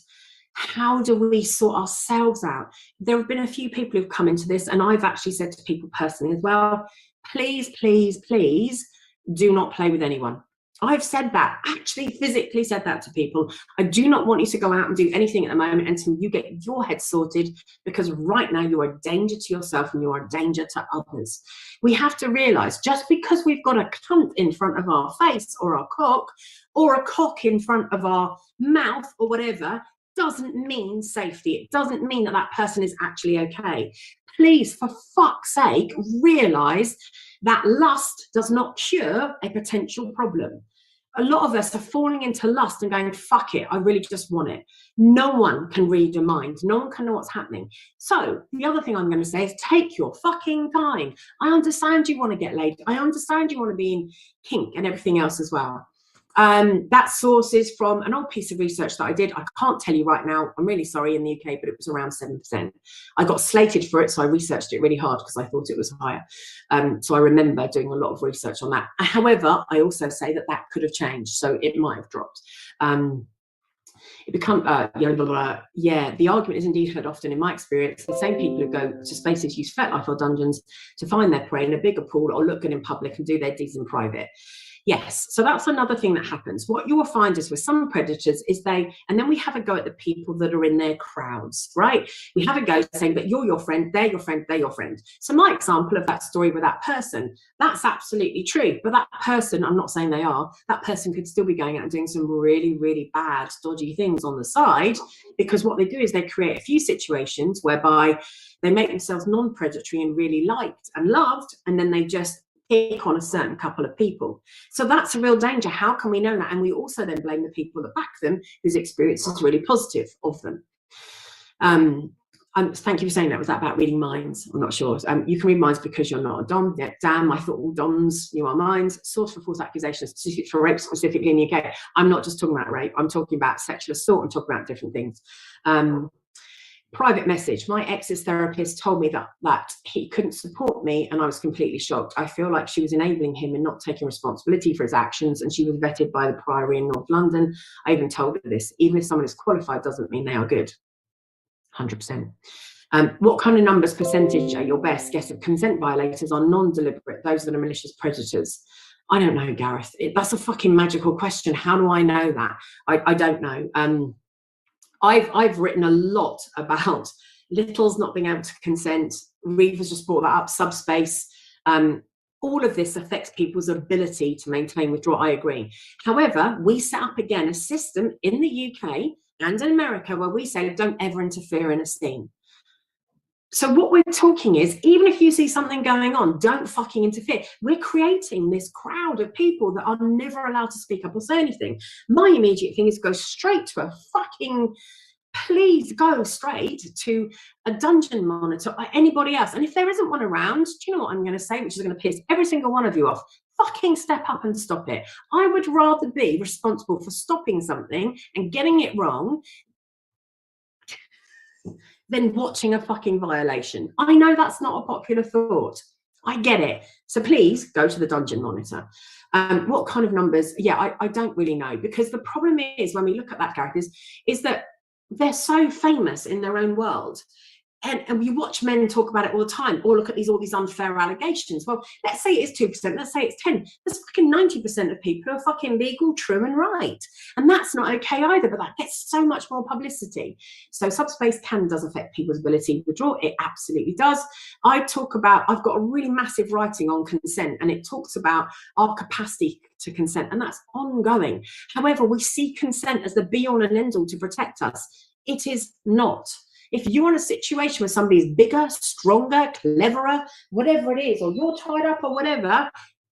How do we sort ourselves out? There have been a few people who've come into this, and I've actually said to people personally as well, please, please, please do not play with anyone. I've said that, actually physically said that to people. I do not want you to go out and do anything at the moment until you get your head sorted, because right now you are a danger to yourself and you are a danger to others. We have to realize, just because we've got a cunt in front of our face or our cock, or a cock in front of our mouth or whatever, doesn't mean safety. It doesn't mean that that person is actually okay. Please, for fuck's sake, realize that lust does not cure a potential problem. A lot of us are falling into lust and going, fuck it, I really just want it. No one can read your mind. No one can know what's happening. So the other thing I'm going to say is, take your fucking time. I understand you want to get laid. I understand you want to be in kink and everything else as well. That source is from an old piece of research that I did. I can't tell you right now, I'm really sorry, in the UK, but it was around 7%. I got slated for it, so I researched it really hard because I thought it was higher. So I remember doing a lot of research on that. However, I also say that that could have changed, so it might have dropped. It become yeah, the argument is indeed heard often in my experience. The same people who go to spaces use FetLife or dungeons to find their prey in a bigger pool, or look good in public and do their deeds in private. Yes, so that's another thing that happens. What you will find is with some predators is and then we have a go at the people that are in their crowds, right? We have a go saying, but you're your friend, they're your friend, they're your friend. So my example of that story with that person, that's absolutely true. But that person, I'm not saying they are, that person could still be going out and doing some really, really bad, dodgy things on the side, because what they do is they create a few situations whereby they make themselves non-predatory and really liked and loved, and then they just pick on a certain couple of people. So that's a real danger. How can we know that? And we also then blame the people that back them, whose experience is really positive of them. Thank you for saying that. Was that about reading minds? I'm not sure. You can read minds because you're not a dom. Yeah, damn, I thought all doms knew our minds. Source for false accusations for rape specifically in the UK. I'm not just talking about rape. I'm talking about sexual assault. I'm talking about different things. Private message. My ex's therapist told me that he couldn't support me, and I was completely shocked. I feel like she was enabling him and not taking responsibility for his actions, and she was vetted by the Priory in North London. I even told her this. Even if someone is qualified doesn't mean they are good. 100%. What kind of numbers percentage are your best guess of consent violators are non-deliberate, those that are malicious predators? I don't know, Gareth. That's a fucking magical question. How do I know that? I don't know. I've written a lot about littles not being able to consent. Reeva's just brought that up, subspace. All of this affects people's ability to maintain withdrawal. I agree. However, we set up again a system in the UK and in America where we say don't ever interfere in a scene. So what we're talking is, even if you see something going on, don't fucking interfere. We're creating this crowd of people that are never allowed to speak up or say anything. My immediate thing is go straight to a fucking, please go straight to a dungeon monitor or anybody else. And if there isn't one around, do you know what I'm going to say, which is going to piss every single one of you off? Fucking step up and stop it. I would rather be responsible for stopping something and getting it wrong than watching a fucking violation. I know that's not a popular thought. I get it. So please go to the dungeon monitor. What kind of numbers? Yeah, I don't really know, because the problem is when we look at that, Gareth, is that they're so famous in their own world. And we watch men talk about it all the time, or look at all these unfair allegations. Well, let's say it is 2%, let's say it's 10. There's fucking 90% of people who are fucking legal, true, and right. And that's not okay either, but that gets so much more publicity. So subspace does affect people's ability to withdraw. It absolutely does. I've got a really massive writing on consent, and it talks about our capacity to consent, and that's ongoing. However, we see consent as the be-all and end-all to protect us. It is not. If you're in a situation where somebody's bigger, stronger, cleverer, whatever it is, or you're tied up or whatever,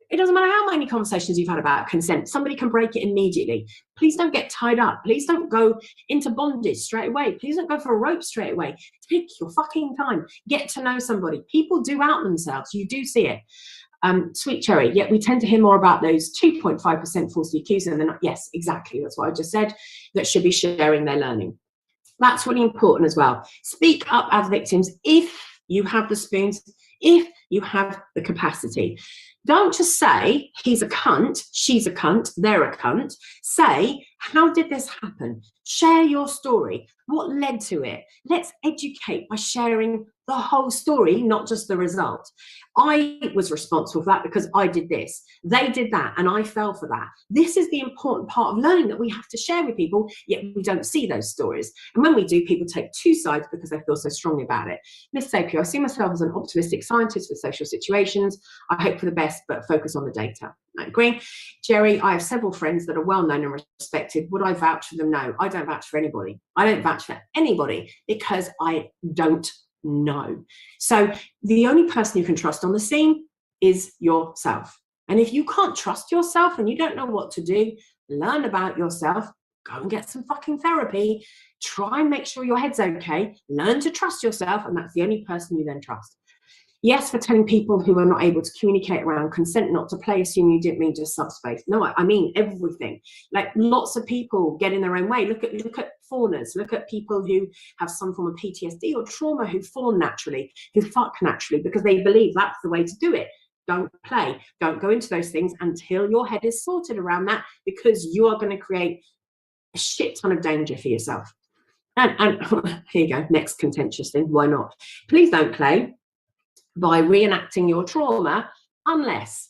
it doesn't matter how many conversations you've had about consent, somebody can break it immediately. Please don't get tied up. Please don't go into bondage straight away. Please don't go for a rope straight away. Take your fucking time. Get to know somebody. People do out themselves. You do see it. Sweet cherry, yet we tend to hear more about those 2.5% falsely accused, and they're not. Yes, exactly. That's what I just said. That should be sharing their learning. That's really important as well. Speak up as victims if you have the spoons, if you have the capacity. Don't just say, he's a cunt, she's a cunt, they're a cunt. Say, how did this happen? Share your story. What led to it? Let's educate by sharing the whole story, not just the result. I was responsible for that because I did this. They did that, and I fell for that. This is the important part of learning that we have to share with people, yet we don't see those stories. And when we do, people take two sides because they feel so strongly about it. Miss Sapio, I see myself as an optimistic scientist with social situations. I hope for the best, but focus on the data. I agree. Jerry, I have several friends that are well known and respected. Would I vouch for them? No, I don't vouch for anybody. I don't vouch for anybody because I don't know. So the only person you can trust on the scene is yourself. And if you can't trust yourself and you don't know what to do, learn about yourself, go and get some fucking therapy, try and make sure your head's okay, learn to trust yourself, and that's the only person you then trust. Yes, for telling people who are not able to communicate around consent not to play, assuming you didn't mean just subspace. No, I mean everything. Like lots of people get in their own way. Look at fawners. Look at people who have some form of PTSD or trauma who fawn naturally, who fuck naturally because they believe that's the way to do it. Don't play. Don't go into those things until your head is sorted around that, because you are going to create a shit ton of danger for yourself. And here you go. Next contentious thing. Why not? Please don't play by reenacting your trauma, unless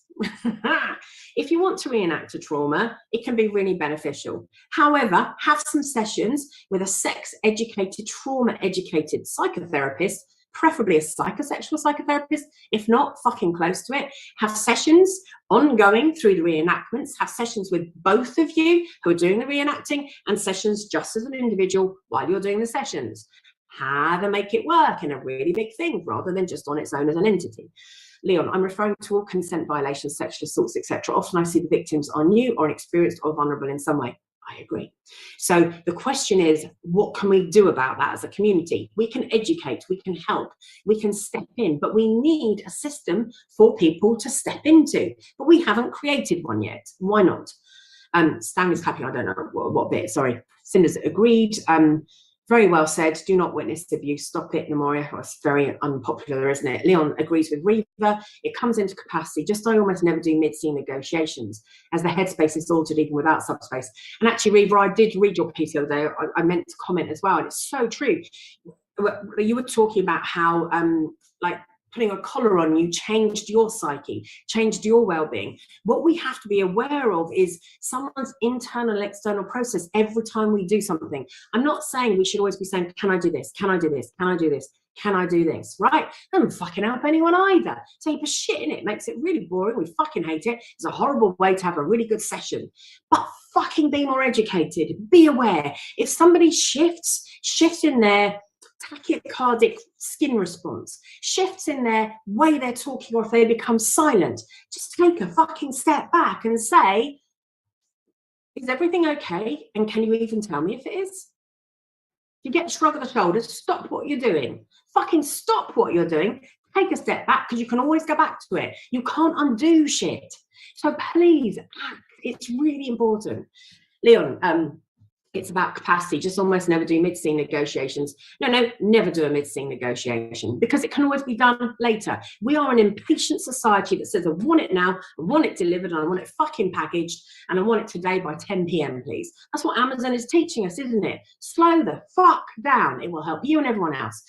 if you want to reenact a trauma, it can be really beneficial. However, have some sessions with a sex-educated, trauma-educated psychotherapist, preferably a psychosexual psychotherapist, if not, fucking close to it. Have sessions ongoing through the reenactments, have sessions with both of you who are doing the reenacting, and sessions just as an individual while you're doing the sessions. How to make it work in a really big thing rather than just on its own as an entity. Leon, I'm referring to all consent violations, sexual assaults, etc. Often I see the victims are new or inexperienced or vulnerable in some way. I agree. So the question is, what can we do about that as a community? We can educate, we can help, we can step in, but we need a system for people to step into. But we haven't created one yet. Why not? Stanley's clapping, I don't know what bit, sorry. Cinder's agreed. Very well said. Do not witness abuse. Stop it, Memoria. Oh, it's very unpopular, isn't it? Leon agrees with Reva. It comes into capacity. Just I almost never do mid-scene negotiations, as the headspace is altered even without subspace. And actually, Reva, I did read your piece the other day. I meant to comment as well, and it's so true. You were talking about how, like, putting a collar on you changed your psyche, changed your well-being. What we have to be aware of is someone's internal and external process every time we do something. I'm not saying we should always be saying, can I do this? Can I do this? Can I do this? Can I do this? Right? That doesn't fucking help anyone either. So you put shit in it, makes it really boring. We fucking hate it. It's a horrible way to have a really good session. But fucking be more educated. Be aware. If somebody shifts in their tachycardic skin response, shifts in their way they're talking, or if they become silent, just take a fucking step back and say, is everything okay? And can you even tell me if it is? You get a shrug of the shoulders, stop what you're doing. Fucking stop what you're doing. Take a step back, because you can always go back to it. You can't undo shit. So please act. It's really important. Leon, it's about capacity. Just almost never do mid-scene negotiations. No, never do a mid-scene negotiation, because it can always be done later. We are an impatient society that says, I want it now, I want it delivered, and I want it fucking packaged, and I want it today by 10 p.m, please. That's what Amazon is teaching us, isn't it? Slow the fuck down. It will help you and everyone else.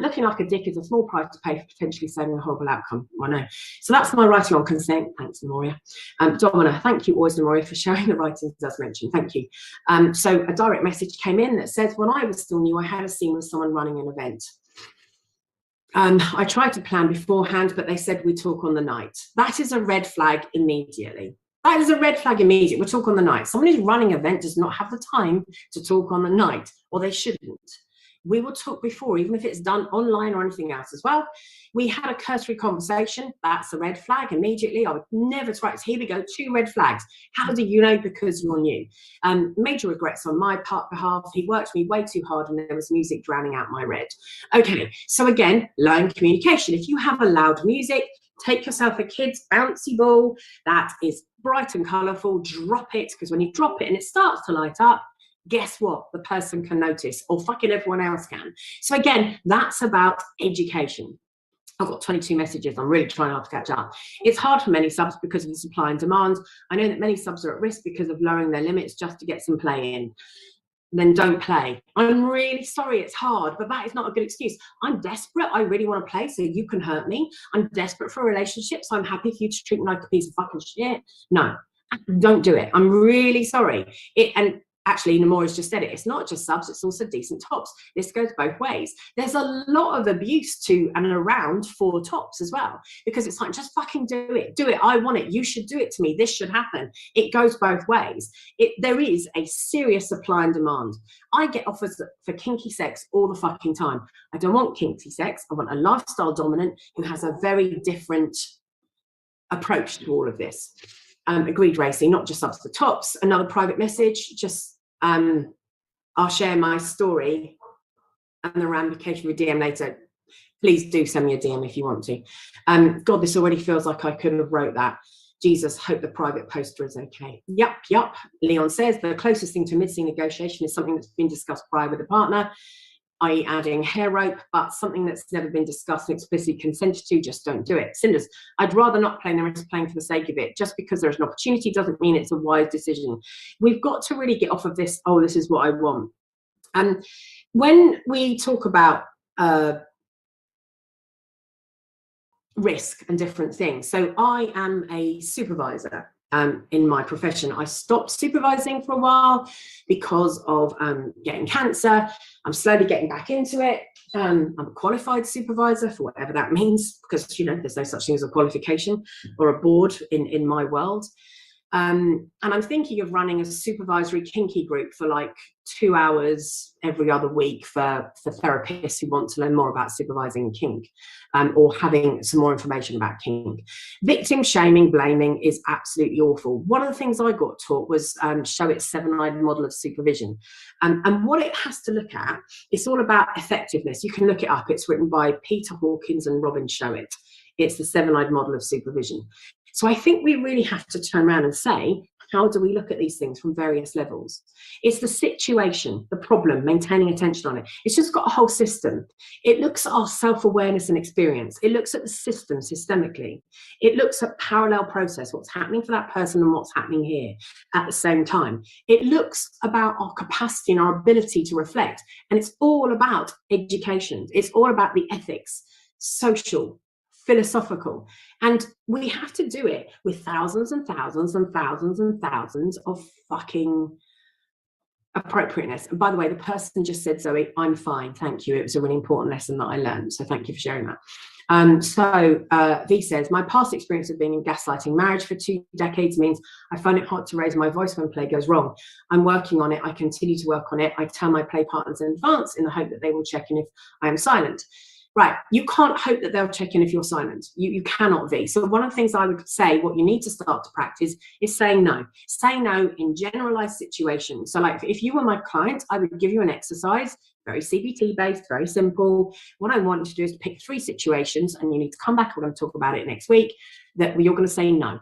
Looking like a dick is a small price to pay for potentially saving a horrible outcome. I know. So that's my writing on consent. Thanks, Memoria. Domina, thank you always, Memoria, for sharing the writings as mentioned. Thank you. So a direct message came in that says, when I was still new, I had a scene with someone running an event. I tried to plan beforehand, but they said we talk on the night. That is a red flag immediately. That is a red flag immediately. We'll talk on the night. Someone who's running an event does not have the time to talk on the night, or they shouldn't. We will talk before, even if it's done online or anything else as well. We had a cursory conversation. That's a red flag immediately. I would never try. Here we go, 2 red flags. How do you know? Because you're new. Major regrets on my behalf. He worked me way too hard, and there was music drowning out my red. Okay, so again, learn communication. If you have a loud music, take yourself a kid's bouncy ball that is bright and colourful, drop it, because when you drop it and it starts to light up, guess what? The person can notice, or fucking everyone else can. So again, that's about education. I've got 22 messages. I'm really trying hard to catch up. It's hard for many subs because of the supply and demand. I know that many subs are at risk because of lowering their limits just to get some play in. Then don't play. I'm really sorry, it's hard, but that is not a good excuse. I'm desperate. I really want to play, so you can hurt me. I'm desperate for a relationship, so I'm happy for you to treat me like a piece of fucking shit. No, don't do it. I'm really sorry. And actually, Namori's just said it. It's not just subs, it's also decent tops. This goes both ways. There's a lot of abuse to and around for tops as well, because it's like, just fucking do it. Do it. I want it. You should do it to me. This should happen. It goes both ways. There is a serious supply and demand. I get offers for kinky sex all the fucking time. I don't want kinky sex. I want a lifestyle dominant who has a very different approach to all of this. Agreed, Racing, not just subs to tops. Another private message, just I'll share my story and the ramification with DM later. Please do send me a DM if you want to. God, this already feels like I could have wrote that. Jesus, hope the private poster is okay. Yup. Leon says the closest thing to mid-scene negotiation is something that's been discussed prior with the partner, i.e. adding hair rope, but something that's never been discussed and explicitly consented to, just don't do it. Cinders, I'd rather not play than risk playing for the sake of it. Just because there's an opportunity doesn't mean it's a wise decision. We've got to really get off of this, oh, this is what I want. And when we talk about risk and different things, so I am a supervisor. In my profession, I stopped supervising for a while because of getting cancer. I'm slowly getting back into it. I'm a qualified supervisor, for whatever that means, because, you know, there's no such thing as a qualification or a board in my world. And I'm thinking of running a supervisory kinky group for like 2 hours every other week for therapists who want to learn more about supervising kink, or having some more information about kink. Victim shaming, blaming is absolutely awful. One of the things I got taught was Showett's 7-eyed model of supervision. And what it has to look at, it's all about effectiveness. You can look it up. It's written by Peter Hawkins and Robin Showett. It's the 7-eyed model of supervision. So I think we really have to turn around and say, how do we look at these things from various levels? It's the situation, the problem, maintaining attention on it. It's just got a whole system. It looks at our self-awareness and experience. It looks at the system systemically. It looks at parallel process, what's happening for that person and what's happening here at the same time. It looks about our capacity and our ability to reflect. And it's all about education. It's all about the ethics, social, philosophical. And we have to do it with thousands and thousands and thousands and thousands of fucking appropriateness. And by the way, the person just said, Zoe, I'm fine, thank you. It was a really important lesson that I learned. So thank you for sharing that. V says, my past experience of being in gaslighting marriage for 2 decades means I find it hard to raise my voice when play goes wrong. I'm working on it. I continue to work on it. I tell my play partners in advance in the hope that they will check in if I am silent. Right, you can't hope that they'll check in if you're silent. You cannot, V. So one of the things I would say, what you need to start to practice is saying no. Say no in generalized situations. So like if you were my client, I would give you an exercise, very CBT based, very simple. What I want you to do is pick 3 situations, and you need to come back. We're going to talk about it next week, that you're going to say no.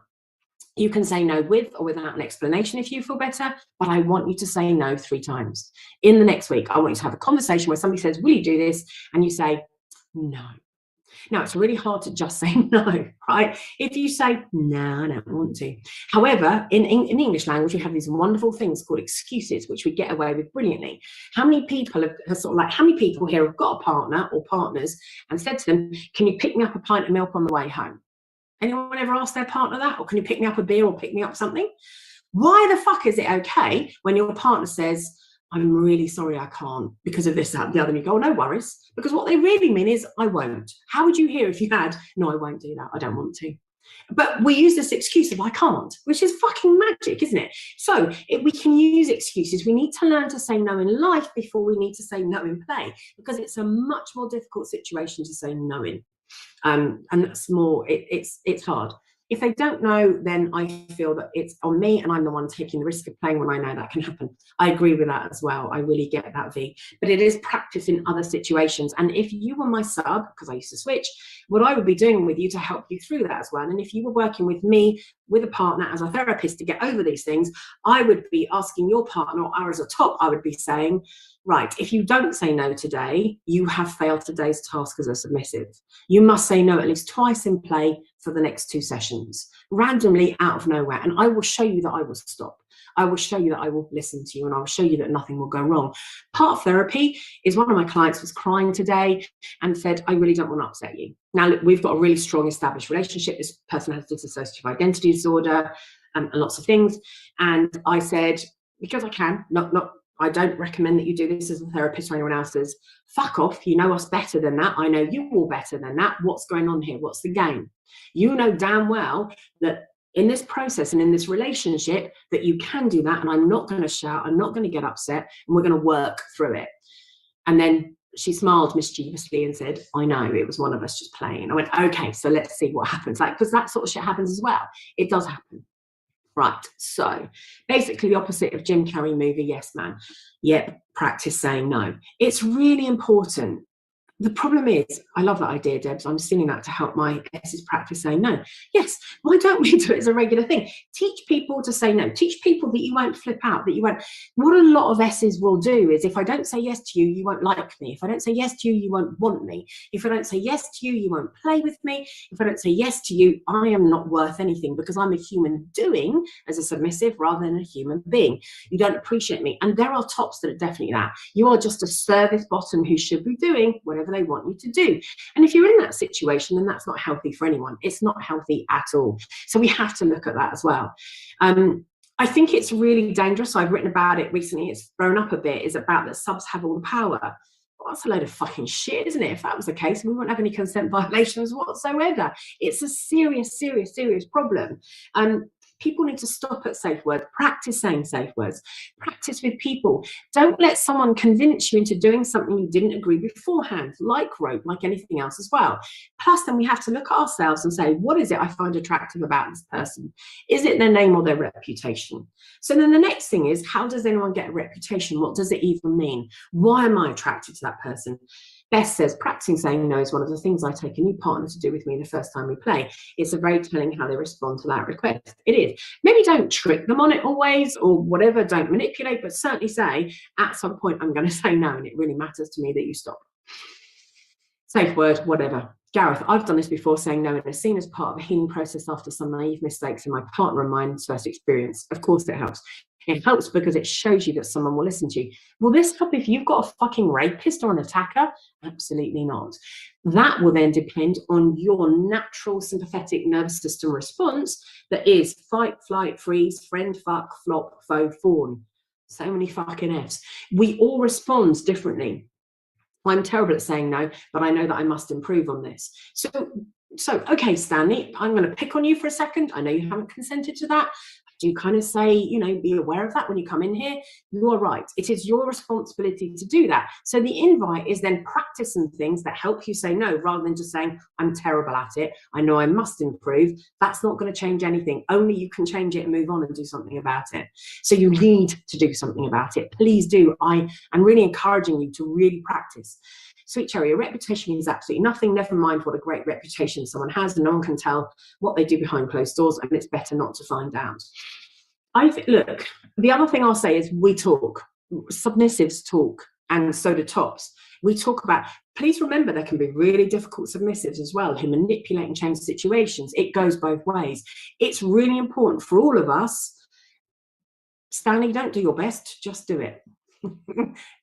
You can say no with or without an explanation if you feel better, but I want you to say no 3 times. In the next week, I want you to have a conversation where somebody says, will you do this? And you say, no. Now, it's really hard to just say no, right? If you say, no, I don't want to. However, in English language, we have these wonderful things called excuses, which we get away with brilliantly. How many people have sort of like, how many people here have got a partner or partners and said to them, can you pick me up a pint of milk on the way home? Anyone ever asked their partner that? Or can you pick me up a beer or pick me up something? Why the fuck is it okay when your partner says, I'm really sorry I can't because of this, that, and the other, and you go, oh, no worries. Because what they really mean is, I won't. How would you hear if you had, no, I won't do that, I don't want to. But we use this excuse of I can't, which is fucking magic, isn't it? So we can use excuses. We need to learn to say no in life before we need to say no in play, because it's a much more difficult situation to say no in. And that's more, it's hard. If they don't know, then I feel that it's on me and I'm the one taking the risk of playing when I know that can happen. I agree with that as well. I really get that, V. But it is practice in other situations. And if you were my sub, because I used to switch, what I would be doing with you to help you through that as well. And if you were working with me, with a partner as a therapist to get over these things, I would be asking your partner, or as a top, I would be saying, right, if you don't say no today, you have failed today's task as a submissive. You must say no at least twice in play for the next 2 sessions, randomly out of nowhere. And I will show you that I will stop. I will show you that I will listen to you, and I will show you that nothing will go wrong. Part of therapy is one of my clients was crying today and said, I really don't want to upset you. Now, look, we've got a really strong established relationship. This person has dissociative identity disorder and lots of things. And I said, because I can, I don't recommend that you do this as a therapist or anyone else's. Fuck off. You know us better than that. I know you all better than that. What's going on here? What's the game? You know damn well that in this process and in this relationship that you can do that. And I'm not going to shout. I'm not going to get upset. And we're going to work through it. And then she smiled mischievously and said, I know, it was one of us just playing. I went, okay, so let's see what happens. Like, because that sort of shit happens as well. It does happen. Right, so basically the opposite of Jim Carrey movie, Yes Man. Yep, practice saying no. It's really important. The problem is, I love that idea, Debs. I'm stealing that to help my S's practice saying no. Yes, why don't we do it as a regular thing? Teach people to say no. Teach people that you won't flip out, that you won't. What a lot of S's will do is, if I don't say yes to you, you won't like me. If I don't say yes to you, you won't want me. If I don't say yes to you, you won't play with me. If I don't say yes to you, I am not worth anything, because I'm a human doing as a submissive rather than a human being. You don't appreciate me. And there are tops that are definitely that. You are just a service bottom who should be doing whatever they want you to do. And if you're in that situation, then that's not healthy for anyone. It's not healthy at all. So we have to look at that as well. I think it's really dangerous. I've written about it recently. It's thrown up a bit. Is about that subs have all the power. Well, that's a load of fucking shit, isn't it? If that was the case, we wouldn't have any consent violations whatsoever. It's a serious, serious, serious problem. People need to stop at safe words, practice saying safe words, practice with people. Don't let someone convince you into doing something you didn't agree beforehand, like rope, like anything else as well. Plus, then we have to look at ourselves and say, what is it I find attractive about this person? Is it their name or their reputation? So then the next thing is, how does anyone get a reputation? What does it even mean? Why am I attracted to that person? Beth says, practicing saying no is one of the things I take a new partner to do with me the first time we play. It's a very telling how they respond to that request. It is. Maybe don't trick them on it always or whatever, don't manipulate, but certainly say, at some point, I'm going to say no, and it really matters to me that you stop. Safe word, whatever. Gareth, I've done this before, saying no in a scene as part of a healing process after some naive mistakes in my partner and mine's first experience. Of course it helps. It helps because it shows you that someone will listen to you. Will this help if you've got a fucking rapist or an attacker? Absolutely not. That will then depend on your natural sympathetic nervous system response that is fight, flight, freeze, friend, fuck, flop, foe, fawn. So many fucking Fs. We all respond differently. I'm terrible at saying no, but I know that I must improve on this. So okay, Stanley, I'm going to pick on you for a second. I know you haven't consented to that. I do kind of say, be aware of that when you come in here. You are right. It is your responsibility to do that. So the invite is then practice some things that help you say no, rather than just saying, I'm terrible at it. I know I must improve. That's not going to change anything. Only you can change it and move on and do something about it. So you need to do something about it. Please do. I am really encouraging you to really practice. Sweet Cherry, a reputation is absolutely nothing. Never mind what a great reputation someone has, and no one can tell what they do behind closed doors, and it's better not to find out. Look, the other thing I'll say is we talk. Submissives talk, and so do tops. We talk about, please remember there can be really difficult submissives as well who manipulate and change situations. It goes both ways. It's really important for all of us. Stanley, don't do your best, just do it.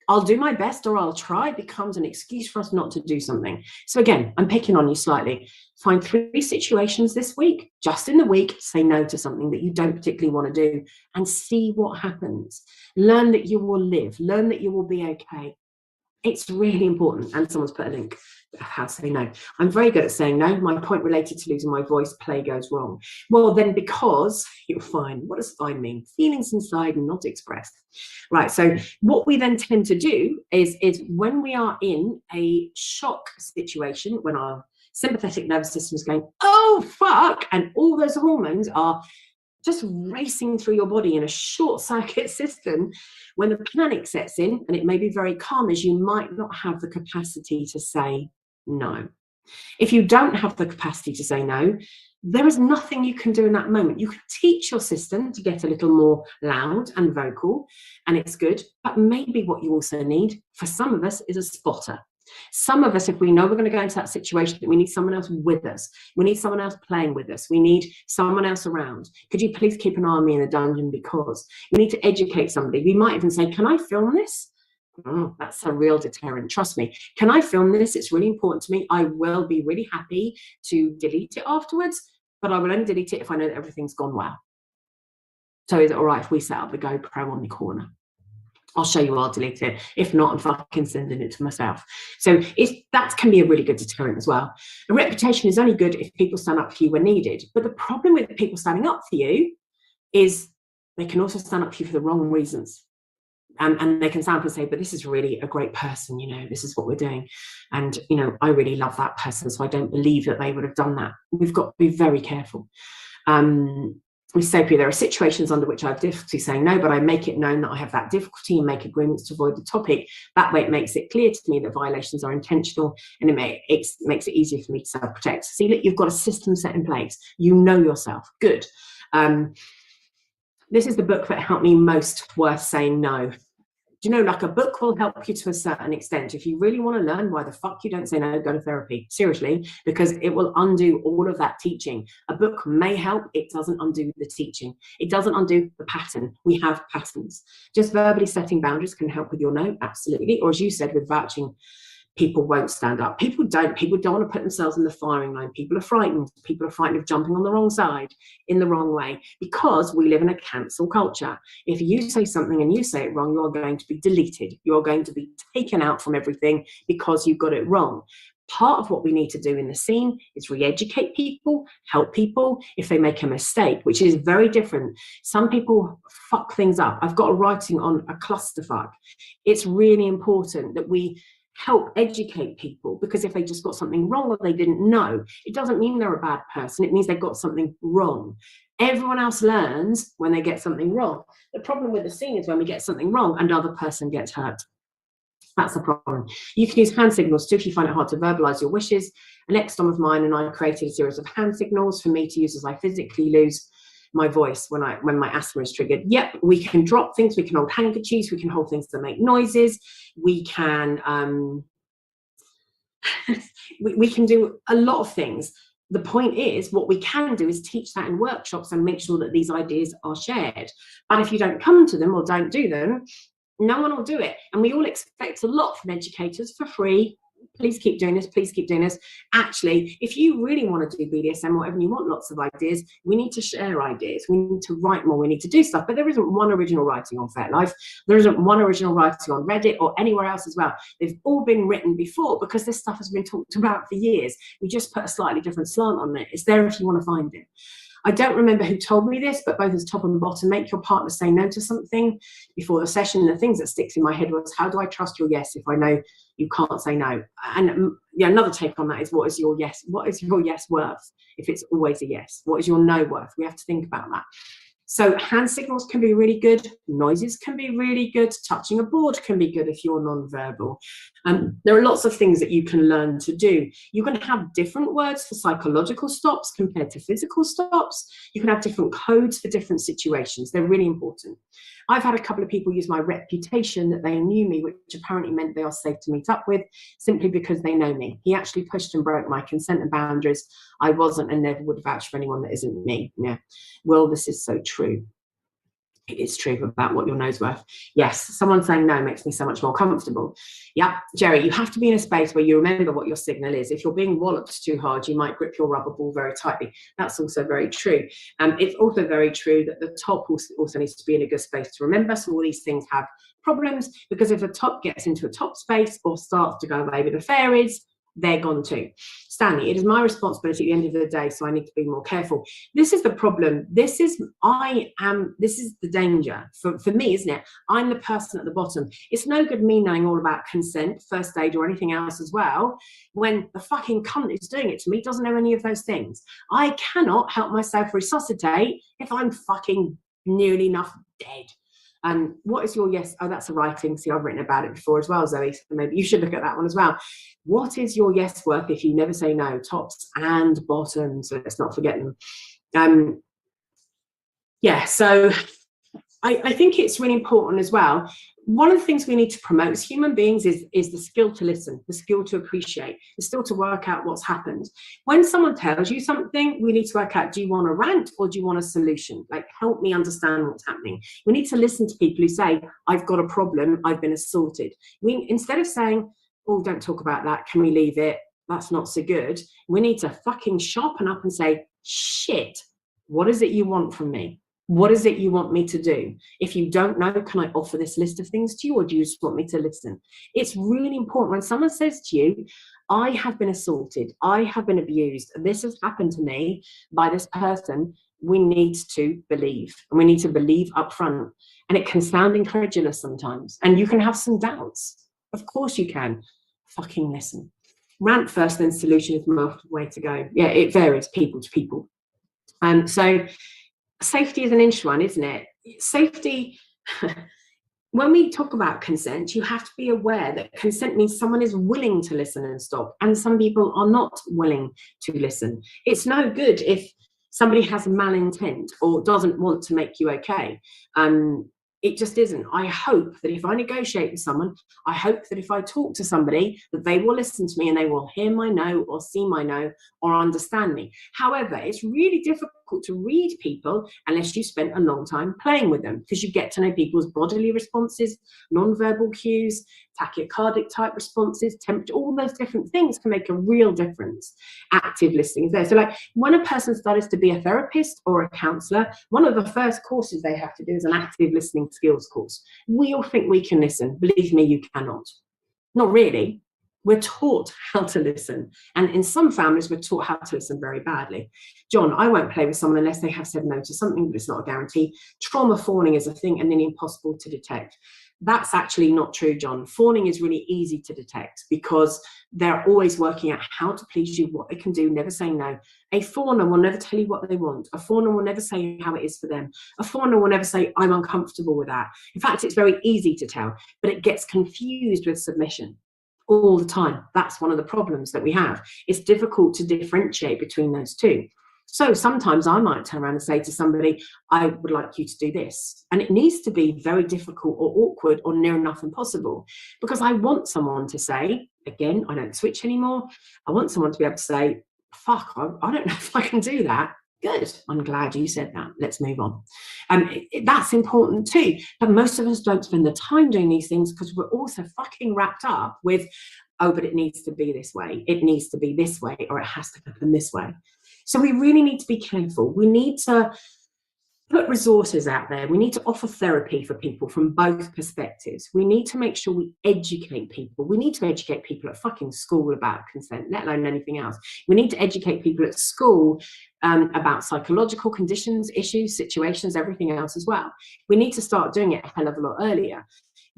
I'll do my best or I'll try becomes an excuse for us not to do something. So again, I'm picking on you slightly. Find 3 situations this week, just in the week, say no to something that you don't particularly want to do and see what happens. Learn that you will live, learn that you will be okay. It's really important. And someone's put a link of how to say no. I'm very good at saying no. My point related to losing my voice, play goes wrong. Well, then because you're fine. What does fine mean? Feelings inside and not expressed. Right. So what we then tend to do is when we are in a shock situation, when our sympathetic nervous system is going, oh, fuck, and all those hormones are just racing through your body in a short circuit system, when the panic sets in, and it may be very calm, as you might not have the capacity to say no. If you don't have the capacity to say no, there is nothing you can do in that moment. You can teach your system to get a little more loud and vocal, and it's good. But maybe what you also need, for some of us, is a spotter. Some of us, if we know we're going to go into that situation, we need someone else with us. We need someone else playing with us. We need someone else around. Could you please keep an eye on me in the dungeon, because we need to educate somebody. We might even say, can I film this? Oh, that's a real deterrent. Trust me. Can I film this? It's really important to me. I will be really happy to delete it afterwards, but I will only delete it if I know that everything's gone well. So is it all right if we set up the GoPro on the corner? I'll show you, I'll delete it. If not, I'm fucking sending it to myself. So that can be a really good deterrent as well. A reputation is only good if people stand up for you when needed. But the problem with people standing up for you is they can also stand up for you for the wrong reasons. And they can stand up and say, but this is really a great person, this is what we're doing. And, I really love that person, so I don't believe that they would have done that. We've got to be very careful. We say there are situations under which I have difficulty saying no, but I make it known that I have that difficulty and make agreements to avoid the topic. That way it makes it clear to me that violations are intentional, and it makes it easier for me to self-protect. See that you've got a system set in place. You know yourself. Good. This is the book that helped me most worth saying no. Do you know, like, a book will help you to a certain extent. If you really want to learn why the fuck you don't say no, go to therapy. Seriously, because it will undo all of that teaching. A book may help. It doesn't undo the teaching. It doesn't undo the pattern. We have patterns. Just verbally setting boundaries can help with your no, absolutely. Or as you said, with vouching, people won't stand up. People don't want to put themselves in the firing line. People are frightened. People are frightened of jumping on the wrong side in the wrong way, because we live in a cancel culture. If you say something and you say it wrong, you're going to be deleted. You're going to be taken out from everything because you got it wrong. part of what we need to do in the scene is re-educate people, help people if they make a mistake, which is very different. Some people fuck things up. I've got a writing on a clusterfuck. It's really important that we help educate people, because if they just got something wrong or they didn't know, it doesn't mean they're a bad person. It means they got something wrong. Everyone else learns when they get something wrong. The problem with the scene is when we get something wrong, another person gets hurt. That's the problem. You can use hand signals too if you find it hard to verbalize your wishes. An ex-dom of mine and I created a series of hand signals for me to use as I physically lose my voice when my asthma is triggered. Yep, we can drop things, we can hold handkerchiefs, we can hold things that make noises, we can we can do a lot of things. The point is, what we can do is teach that in workshops and make sure that these ideas are shared. But if you don't come to them or don't do them, no one will do it. And we all expect a lot from educators for free. Please keep doing this, please keep doing this. Actually, if you really want to do BDSM, whatever you want, lots of ideas, we need to share ideas. We need to write more, we need to do stuff. But there isn't one original writing on FetLife. There isn't one original writing on Reddit or anywhere else as well. They've all been written before because this stuff has been talked about for years. We just put a slightly different slant on it. It's there if you want to find it. I don't remember who told me this, but both as top and bottom, make your partner say no to something before the session. The things that sticks in my head was, how do I trust your yes if I know you can't say no? And yeah, another take on that is, what is your yes? What is your yes worth if it's always a yes? What is your no worth? We have to think about that. So hand signals can be really good. Noises can be really good. Touching a board can be good if you're non-verbal. There are lots of things that you can learn to do. You can have different words for psychological stops compared to physical stops. You can have different codes for different situations. They're really important. I've had a couple of people use my reputation that they knew me, which apparently meant they are safe to meet up with, simply because they know me. He actually pushed and broke my consent and boundaries. I wasn't and never would vouch for anyone that isn't me. Yeah. Well, this is so true. It is true about what your no's worth. Yes, someone saying no makes me so much more comfortable. Yeah, Jerry, you have to be in a space where you remember what your signal is. If you're being walloped too hard, you might grip your rubber ball very tightly. That's also very true. It's also very true that the top also needs to be in a good space to remember. So all these things have problems, because if a top gets into a top space or starts to go away with the fairies, they're gone too. Stanley, it is my responsibility at the end of the day, so I need to be more careful. This is the problem. This is the danger for me, isn't it? I'm the person at the bottom. It's no good me knowing all about consent, first aid, or anything else as well, when the fucking cunt who's doing it to me doesn't know any of those things. I cannot help myself resuscitate if I'm fucking nearly enough dead. And what is your yes? Oh, that's a writing. See, I've written about it before as well, Zoe. So maybe you should look at that one as well. What is your yes worth if you never say no? Tops and bottoms. Let's not forget them. Yeah, so I think it's really important as well. One of the things we need to promote as human beings is the skill to listen, the skill to appreciate, the skill to work out what's happened. When someone tells you something, we need to work out, do you want a rant or do you want a solution? Like, help me understand what's happening. We need to listen to people who say, I've got a problem, I've been assaulted. Instead of saying, oh, don't talk about that, can we leave it? That's not so good. We need to fucking sharpen up and say, shit, what is it you want from me? What is it you want me to do? If you don't know, can I offer this list of things to you, or do you just want me to listen? It's really important when someone says to you, I have been assaulted, I have been abused, this has happened to me by this person, we need to believe. And we need to believe up front. And it can sound incredulous sometimes. And you can have some doubts. Of course you can. Fucking listen. Rant first, then solution is the way to go. Yeah, it varies people to people. So safety is an interesting one, isn't it? Safety, when we talk about consent, you have to be aware that consent means someone is willing to listen and stop, and some people are not willing to listen. It's no good if somebody has malintent or doesn't want to make you okay. It just isn't. I hope that if I negotiate with someone, I hope that if I talk to somebody, that they will listen to me and they will hear my no or see my no or understand me. However, it's really difficult to read people unless you spent a long time playing with them, because you get to know people's bodily responses, non-verbal cues, tachycardic type responses, temperature, all those different things can make a real difference. Active listening is there. So like when a person starts to be a therapist or a counsellor, one of the first courses they have to do is an active listening skills course. We all think we can listen. Believe me, you cannot. Not really. We're taught how to listen. And in some families, we're taught how to listen very badly. John, I won't play with someone unless they have said no to something, but it's not a guarantee. Trauma fawning is a thing and nearly impossible to detect. That's actually not true, John. Fawning is really easy to detect because they're always working out how to please you, what they can do, never saying no. A fawner will never tell you what they want. A fawner will never say how it is for them. A fawner will never say, I'm uncomfortable with that. In fact, it's very easy to tell, but it gets confused with submission all the time. That's one of the problems that we have. It's difficult to differentiate between those two. So sometimes I might turn around and say to somebody, I would like you to do this. And it needs to be very difficult or awkward or near enough impossible, because I want someone to say, again, I don't switch anymore. I want someone to be able to say, fuck, I don't know if I can do that. Good. I'm glad you said that. Let's move on. That's important too. But most of us don't spend the time doing these things because we're also fucking wrapped up with, oh, but it needs to be this way. It needs to be this way, or it has to happen this way. So we really need to be careful. We need to put resources out there. We need to offer therapy for people from both perspectives. We need to make sure we educate people. We need to educate people at fucking school about consent, let alone anything else. We need to educate people at school about psychological conditions, issues, situations, everything else as well. We need to start doing it a hell of a lot earlier.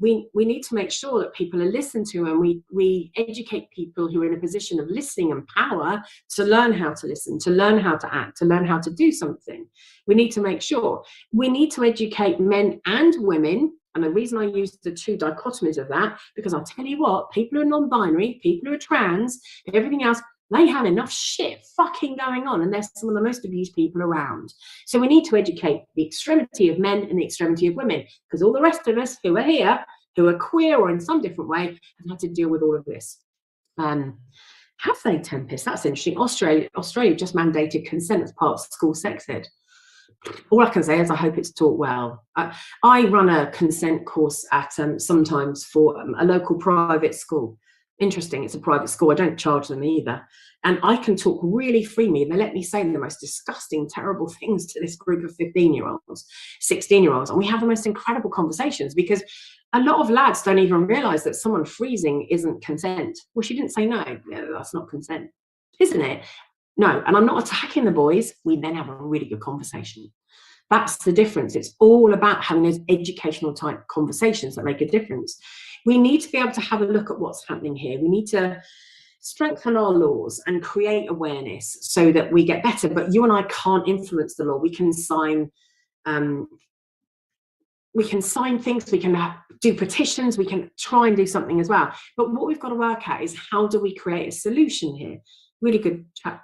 We need to make sure that people are listened to, and we educate people who are in a position of listening and power to learn how to listen, to learn how to act, to learn how to do something. We need to make sure. We need to educate men and women. And the reason I use the two dichotomies of that, because I'll tell you what, people who are non-binary, people who are trans, everything else, they have enough shit fucking going on, and they're some of the most abused people around. So we need to educate the extremity of men and the extremity of women, because all the rest of us who are here, who are queer or in some different way, have had to deal with all of this. Have they, Tempest? That's interesting. Australia just mandated consent as part of school sex ed. All I can say is I hope it's taught well. I run a consent course at sometimes for a local private school. Interesting, it's a private school. I don't charge them either. And I can talk really freely. They let me say the most disgusting, terrible things to this group of 15-year-olds, 16-year-olds. And we have the most incredible conversations, because a lot of lads don't even realize that someone freezing isn't consent. Well, she didn't say no. Yeah, that's not consent, isn't it? No, and I'm not attacking the boys. We then have a really good conversation. That's the difference. It's all about having those educational type conversations that make a difference. We need to be able to have a look at what's happening here. We need to strengthen our laws and create awareness so that we get better. But you and I can't influence the law. We can sign things, we can do petitions, we can try and do something as well. But what we've got to work at is, how do we create a solution here? Really good chat.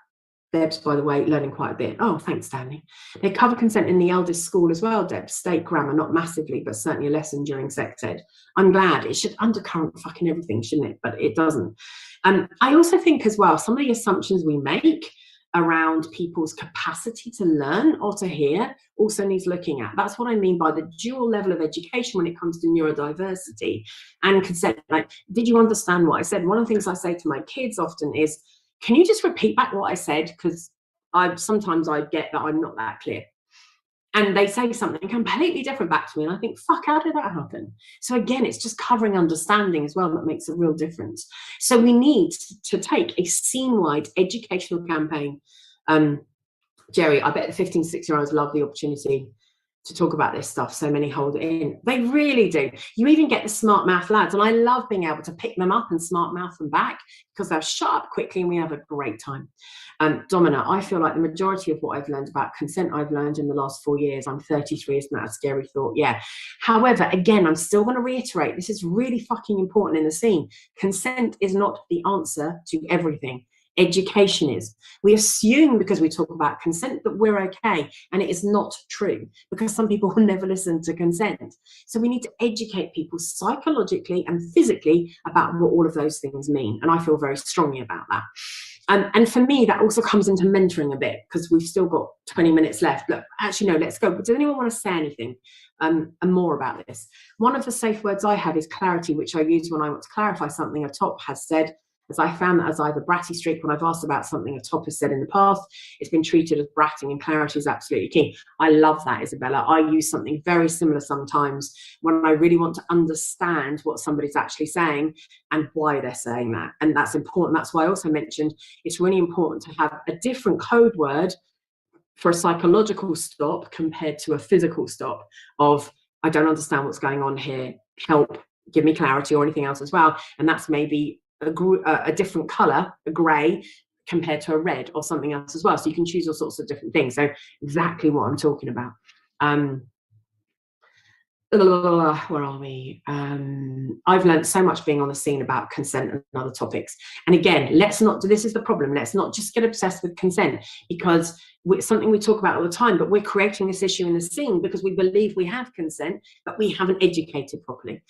Deb's, by the way, learning quite a bit. Oh, thanks, Stanley. They cover consent in the eldest school as well, Deb. State grammar, not massively, but certainly a lesson during sex ed. I'm glad. It should undercurrent fucking everything, shouldn't it? But it doesn't. I also think as well, some of the assumptions we make around people's capacity to learn or to hear also needs looking at. That's what I mean by the dual level of education when it comes to neurodiversity and consent. Like, did you understand what I said? One of the things I say to my kids often is, can you just repeat back what I said? Because sometimes I get that I'm not that clear. And they say something completely different back to me, and I think, fuck, how did that happen? So again, it's just covering understanding as well that makes a real difference. So we need to take a scene-wide educational campaign. Jerry, I bet the 15 to 16-year-olds love the opportunity to talk about this stuff. So many hold it in. They really do. You even get the smart mouth lads, and I love being able to pick them up and smart mouth them back, because they'll shut up quickly and we have a great time. Domina, I feel like the majority of what I've learned about consent, I've learned in the last 4 years. I'm 33, isn't that a scary thought? Yeah. However, again, I'm still going to reiterate, this is really fucking important in the scene. Consent is not the answer to everything. Education is. We assume because we talk about consent that we're okay, and it is not true, because some people will never listen to consent. So we need to educate people psychologically and physically about what all of those things mean, and I feel very strongly about that. And for me, that also comes into mentoring a bit, because we've still got 20 minutes left. Look, actually, no, let's go. But does anyone want to say anything and more about this? One of the safe words I have is clarity, which I use when I want to clarify something a top has said. as I found that as either bratty streak, when I've asked about something a top has said in the past, it's been treated as bratting, and clarity is absolutely key. I love that, Isabella. I use something very similar sometimes when I really want to understand what somebody's actually saying and why they're saying that. And that's important. That's why I also mentioned it's really important to have a different code word for a psychological stop compared to a physical stop of, I don't understand what's going on here, help, give me clarity, or anything else as well. And that's maybe a different color, a gray, compared to a red or something else as well. So you can choose all sorts of different things. So exactly what I'm talking about. Where are we? I've learned so much being on the scene about consent and other topics. And again, let's not, this is the problem, let's not just get obsessed with consent, because it's something we talk about all the time, but we're creating this issue in the scene because we believe we have consent, but we haven't educated properly.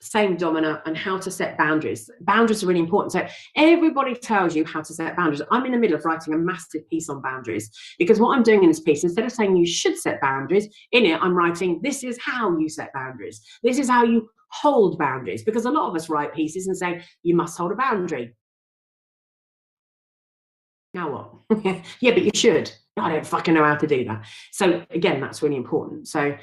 Same, Domina, and how to set boundaries. Boundaries are really important. So everybody tells you how to set boundaries. I'm in the middle of writing a massive piece on boundaries, because what I'm doing in this piece, instead of saying you should set boundaries, in it I'm writing, this is how you set boundaries. This is how you hold boundaries, because a lot of us write pieces and say, you must hold a boundary. Now what? Yeah, but you should. I don't fucking know how to do that. So again, that's really important. So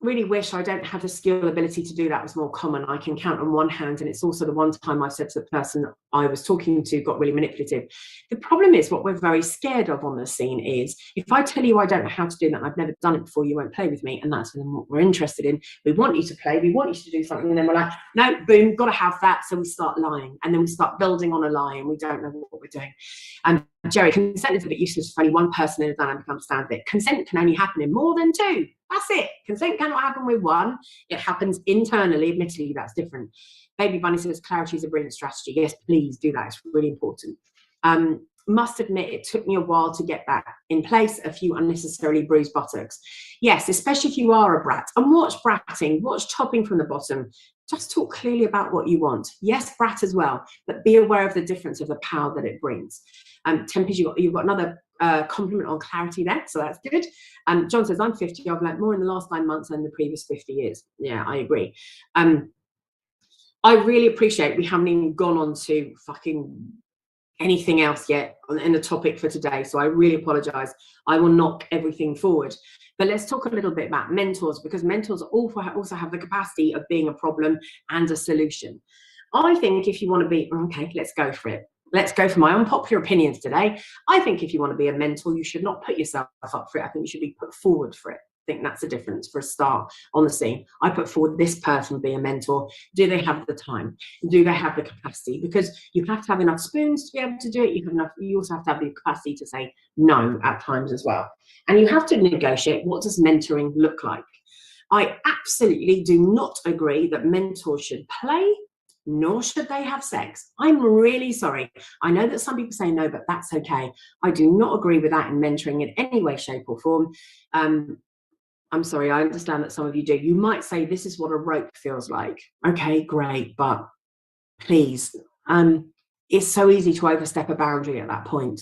really wish I don't have the skill ability to do that was more common. I can count on one hand, and it's also the one time I said to the person I was talking to got really manipulative. The problem is, what we're very scared of on the scene is, if I tell you I don't know how to do that and I've never done it before, you won't play with me. And that's what we're interested in. We want you to play, we want you to do something, and then we're like, no, boom, got to have that. So we start lying, and then we start building on a lie, and we don't know what we're doing. And Jerry, consent is a bit useless if only one person in a dynamic understands it. Consent can only happen in more than two. That's it. Consent cannot happen with one. It happens internally. Admittedly, that's different. Baby Bunny says clarity is a brilliant strategy. Yes, please do that. It's really important. Must admit, it took me a while to get that in place. A few unnecessarily bruised buttocks. Yes, especially if you are a brat. And watch bratting, watch topping from the bottom. Just talk clearly about what you want. Yes, brat as well, but be aware of the difference of the power that it brings. Tempest, you've got another compliment on clarity there, so that's good. John says, I'm 50, I've learned more in the last 9 months than the previous 50 years. Yeah, I agree. I really appreciate we haven't even gone on to fucking anything else yet in the topic for today, so I really apologize. I will knock everything forward. But let's talk a little bit about mentors, because mentors also have the capacity of being a problem and a solution. I think if you want to be, okay, let's go for it. Let's go for my unpopular opinions today. I think if you want to be a mentor, you should not put yourself up for it. I think you should be put forward for it. I think that's the difference for a start on the scene. I put forward this person being a mentor. Do they have the time? Do they have the capacity? Because you have to have enough spoons to be able to do it. You also have to have the capacity to say no at times as well. And you have to negotiate, what does mentoring look like? I absolutely do not agree that mentors should play, nor should they have sex. I'm really sorry. I know that some people say no, but that's okay. I do not agree with that in mentoring in any way, shape or form. I'm sorry, I understand that some of you do. You might say this is what a rope feels like. Okay, great, but please. It's so easy to overstep a boundary at that point.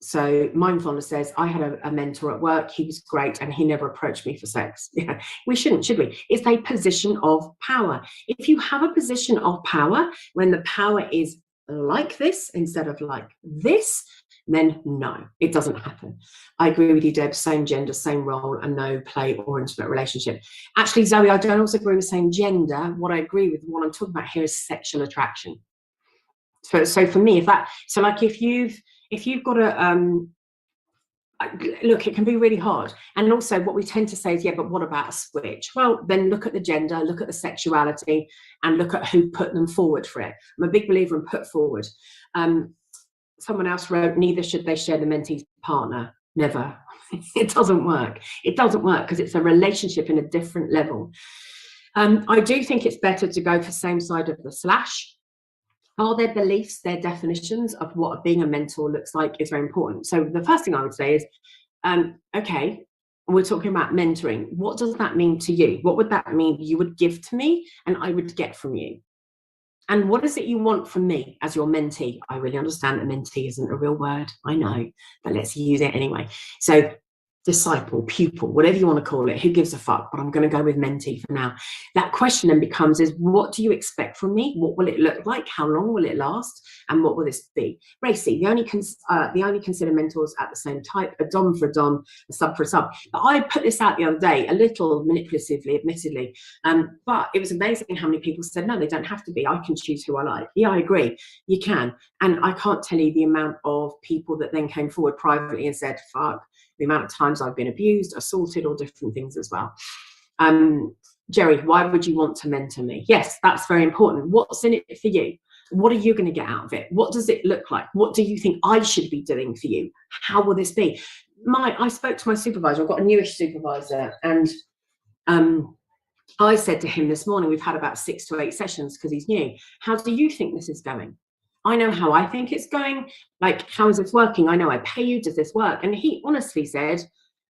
So Mindfulness says, I had a mentor at work. He was great and he never approached me for sex. Yeah, we shouldn't, should we? It's a position of power. If you have a position of power, when the power is like this instead of like this, then no, it doesn't happen. I agree with you, Deb, same gender, same role, and no play or intimate relationship. Actually, Zoe, I don't also agree with same gender. What I agree with, what I'm talking about here is sexual attraction. So for me, if you've got a, look, it can be really hard. And also what we tend to say is, yeah, but what about a switch? Well, then look at the gender, look at the sexuality, and look at who put them forward for it. I'm a big believer in put forward. Someone else wrote, neither should they share the mentee's partner. Never. It doesn't work. It doesn't work because it's a relationship in a different level. I do think it's better to go for same side of the slash. Are their beliefs, their definitions of what being a mentor looks like is very important. So the first thing I would say is, okay, we're talking about mentoring. What does that mean to you? What would that mean you would give to me and I would get from you? And what is it you want from me as your mentee? I really understand that mentee isn't a real word, I know, but let's use it anyway. So disciple, pupil, whatever you want to call it, who gives a fuck, but I'm going to go with mentee for now. That question then becomes is, what do you expect from me? What will it look like? How long will it last? And what will this be? Racy, the only consider mentors at the same type, a dom for a dom, a sub for a sub. But I put this out the other day, a little manipulatively, admittedly, but it was amazing how many people said, no, they don't have to be. I can choose who I like. Yeah, I agree. You can. And I can't tell you the amount of people that then came forward privately and said, fuck, the amount of times I've been abused, assaulted, or different things as well. Jerry, why would you want to mentor me? Yes, that's very important. What's in it for you? What are you going to get out of it? What does it look like? What do you think I should be doing for you? How will this be? I spoke to my supervisor. I've got a newish supervisor, and I said to him this morning, we've had about 6 to 8 sessions because he's new. How do you think this is going? I know how I think it's going. Like, how is this working? I know I pay you. Does this work? And he honestly said,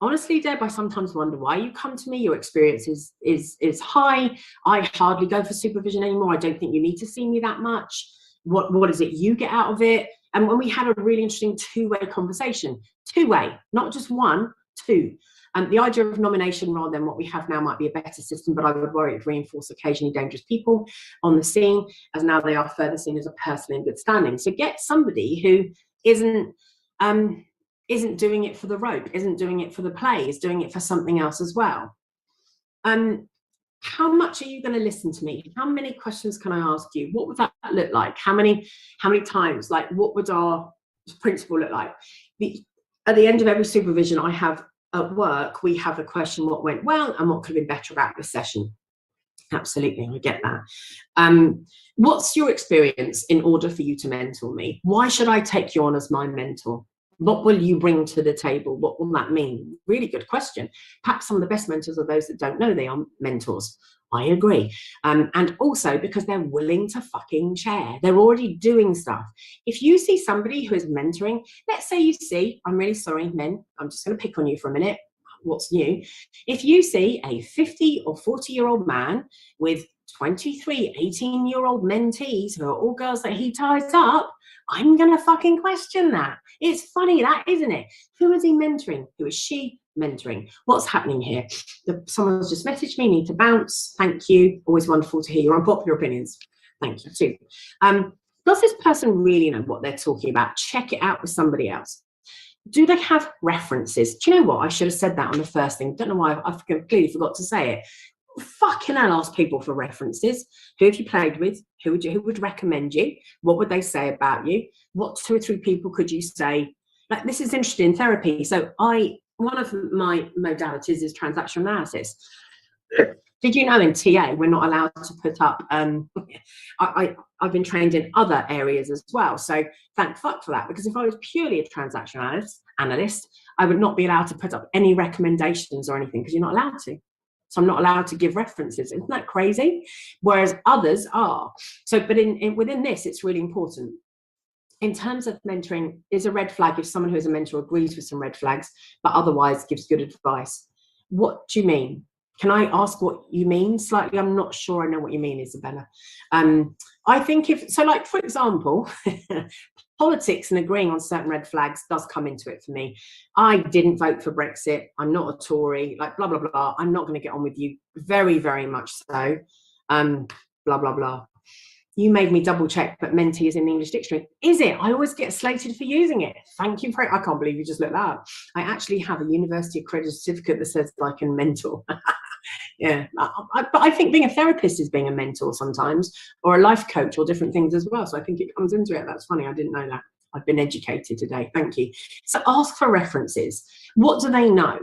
honestly, Deb, I sometimes wonder why you come to me. Your experience is high. I hardly go for supervision anymore. I don't think you need to see me that much. What is it you get out of it? And when we had a really interesting two-way conversation, two-way, not just one, two. And the idea of nomination rather than what we have now might be a better system, but I would worry it would reinforce occasionally dangerous people on the scene, as now they are further seen as a person in good standing. So get somebody who isn't doing it for the rope, isn't doing it for the play, is doing it for something else as well. How much are you going to listen to me? How many questions can I ask you? What would that look like? How many times? Like, what would our principle look like? At the end of every supervision I have at work, we have a question, what went well and what could have been better about the session. Absolutely, I get that. What's your experience in order for you to mentor me? Why should I take you on as my mentor? What will you bring to the table? What will that mean? Really good question. Perhaps some of the best mentors are those that don't know they are mentors. I agree. And also because they're willing to fucking share. They're already doing stuff. If you see somebody who is mentoring, let's say you see, I'm really sorry, men, I'm just going to pick on you for a minute. What's new? If you see a 50 or 40-year-old man with 23, 18-year-old mentees who are all girls that he ties up, I'm going to fucking question that. It's funny, that, isn't it? Who is he mentoring? Who is she mentoring? What's happening here? Someone's just messaged me, need to bounce. Thank you. Always wonderful to hear your unpopular opinions. Thank you too. Does this person really know what they're talking about? Check it out with somebody else. Do they have references? Do you know what? I should have said that on the first thing. Don't know why I completely forgot to say it. Fucking hell, ask people for references. Who have you played with? Who would recommend you? What would they say about you? What 2 or 3 people could you say? Like, this is interesting in therapy. So one of my modalities is transactional analysis. Did you know in TA we're not allowed to put up? I've been trained in other areas as well. So thank fuck for that, because if I was purely a transactional analyst, I would not be allowed to put up any recommendations or anything, because you're not allowed to. So I'm not allowed to give references. Isn't that crazy? Whereas others are. So, but within this, it's really important. In terms of mentoring, is a red flag if someone who is a mentor agrees with some red flags, but otherwise gives good advice. What do you mean? Can I ask what you mean slightly? I'm not sure I know what you mean, Isabella. I think like, for example, politics and agreeing on certain red flags does come into it for me. I didn't vote for Brexit. I'm not a Tory, like blah, blah, blah. I'm not going to get on with you. Very, very much so. Blah, blah, blah. You made me double check, but mentee is in the English dictionary. Is it? I always get slated for using it. Thank you for it. I can't believe you just looked that up. I actually have a university accredited certificate that says I can mentor. Yeah, but I think being a therapist is being a mentor sometimes, or a life coach, or different things as well. So I think it comes into it. That's funny. I didn't know that. I've been educated today. Thank you. So ask for references. What do they know?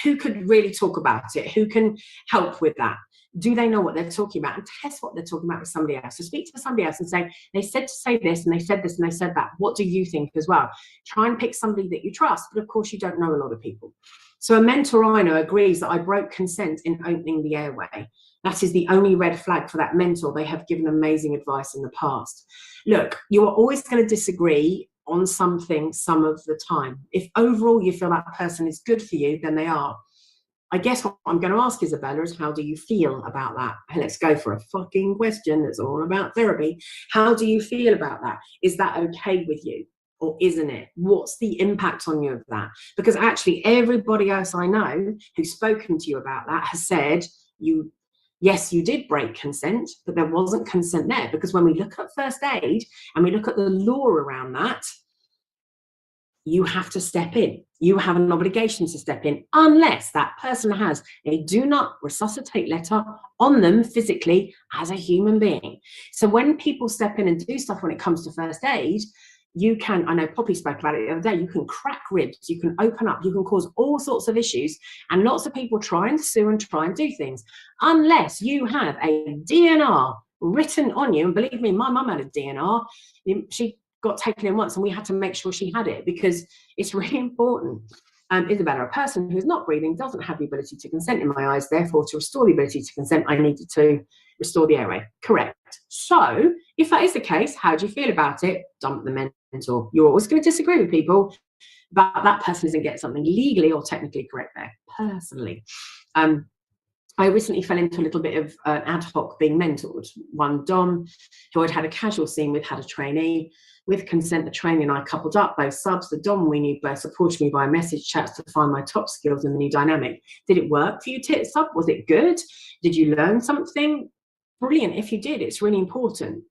Who could really talk about it? Who can help with that? Do they know what they're talking about? And test what they're talking about with somebody else. So speak to somebody else and say, they said to say this, and they said this, and they said that. What do you think as well? Try and pick somebody that you trust, but of course you don't know a lot of people. So a mentor I know agrees that I broke consent in opening the airway. That is the only red flag for that mentor. They have given amazing advice in the past. Look, you are always going to disagree on something some of the time. If overall you feel that person is good for you, then they are. I guess what I'm going to ask Isabella is, how do you feel about that? And let's go for a fucking question that's all about therapy. How do you feel about that? Is that okay with you? or isn't it? What's the impact on you of that? Because actually everybody else I know who's spoken to you about that has said, yes, you did break consent, but there wasn't consent there. Because when we look at first aid and we look at the law around that, you have to step in. You have an obligation to step in unless that person has a do not resuscitate letter on them physically as a human being. So when people step in and do stuff when it comes to first aid, you can, I know Poppy spoke about it the other day, you can crack ribs, you can open up, you can cause all sorts of issues, and lots of people try and sue and try and do things. Unless you have a DNR written on you, and believe me, my mum had a DNR. She got taken in once and we had to make sure she had it because it's really important. Isabella, a person who's not breathing doesn't have the ability to consent in my eyes. Therefore, to restore the ability to consent, I needed to restore the airway. Correct. So if that is the case, how do you feel about it? Dump the mentor. You're always going to disagree with people, but that person isn't getting something legally or technically correct there, personally. I recently fell into a little bit of ad hoc being mentored. One Dom, who I'd had a casual scene with, had a trainee. With consent, the trainee and I coupled up, both subs. The Dom we knew both supported me via message chats to find my top skills in the new dynamic. Did it work for you, sub? Was it good? Did you learn something? Brilliant. If you did, it's really important.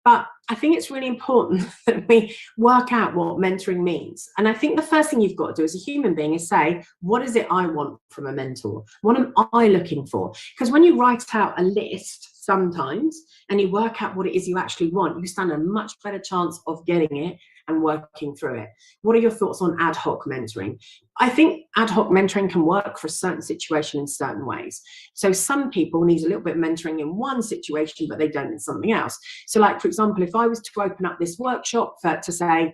But I think it's really important that we work out what mentoring means. And I think the first thing you've got to do as a human being is say, what is it I want from a mentor? What am I looking for? Because when you write out a list sometimes and you work out what it is you actually want, you stand a much better chance of getting it and working through it. What are your thoughts on ad hoc mentoring? I think ad hoc mentoring can work for a certain situation in certain ways. So some people need a little bit of mentoring in one situation, but they don't in something else. So like, for example, if I was to open up this workshop to say,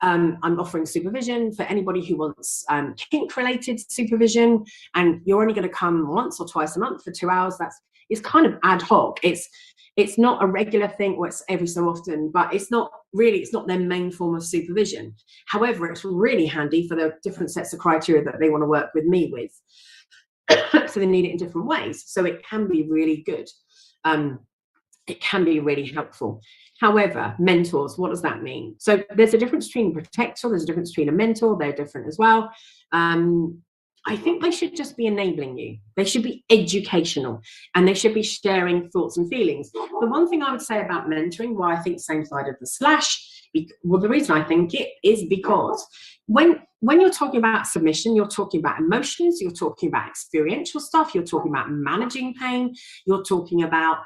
I'm offering supervision for anybody who wants kink-related supervision, and you're only going to come once or twice a month for 2 hours, it's kind of ad hoc. It's not a regular thing where it's every so often, but it's not their main form of supervision. However, it's really handy for the different sets of criteria that they want to work with me with. So they need it in different ways. So it can be really good. It can be really helpful. However, mentors, what does that mean? So there's a difference between a protector, there's a difference between a mentor, they're different as well. I think they should just be enabling you. They should be educational and they should be sharing thoughts and feelings. The one thing I would say about mentoring, why I think same side of the slash, well, the reason I think it is because when you're talking about submission, you're talking about emotions, you're talking about experiential stuff, you're talking about managing pain, you're talking about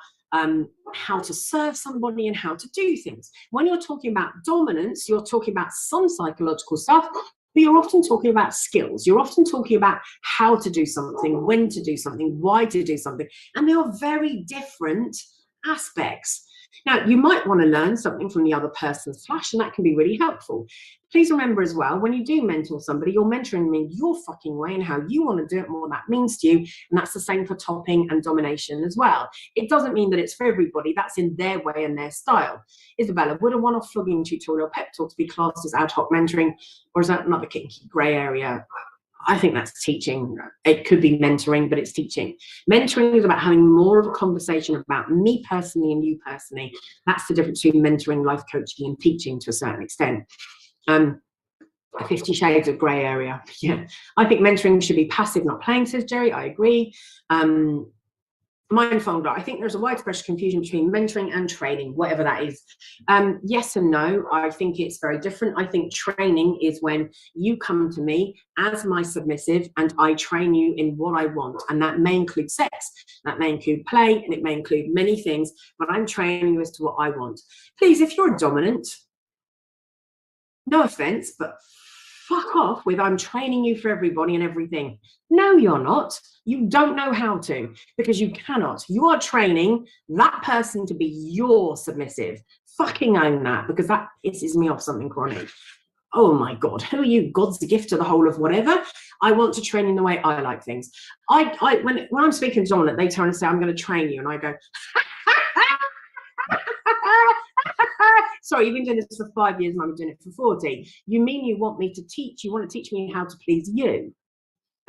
how to serve somebody and how to do things. When you're talking about dominance, you're talking about some psychological stuff, but you're often talking about skills. You're often talking about how to do something, when to do something, why to do something. And they are very different aspects. Now, you might want to learn something from the other person's flash, and that can be really helpful. Please remember as well, when you do mentor somebody, you're mentoring them in your fucking way and how you want to do it and what that means to you. And that's the same for topping and domination as well. It doesn't mean that it's for everybody. That's in their way and their style. Isabella, would a one-off flogging tutorial pep talk be classed as ad hoc mentoring, or is that another kinky grey area? I think that's teaching. It could be mentoring, but it's teaching. Mentoring is about having more of a conversation about me personally and you personally. That's the difference between mentoring, life coaching, and teaching to a certain extent. 50 shades of grey area. Yeah, I think mentoring should be passive, not playing, says Jerry. I agree. Mindfolder, I think there's a widespread confusion between mentoring and training, whatever that is. Yes and no. I think it's very different. I think training is when you come to me as my submissive and I train you in what I want. And that may include sex, that may include play, and it may include many things, but I'm training you as to what I want. Please, if you're a dominant, no offense, but fuck off with I'm training you for everybody and everything. No, you're not. You don't know how to, because you cannot. You are training that person to be your submissive. Fucking own that, because that pisses me off something chronic. Oh my God, who are you? God's gift to the whole of whatever. I want to train in the way I like things. When I'm speaking to dominant, they turn and say, I'm going to train you. And I go, sorry, you've been doing this for 5 years and I've been doing it for 40. You mean you want me to teach? You want to teach me how to please you?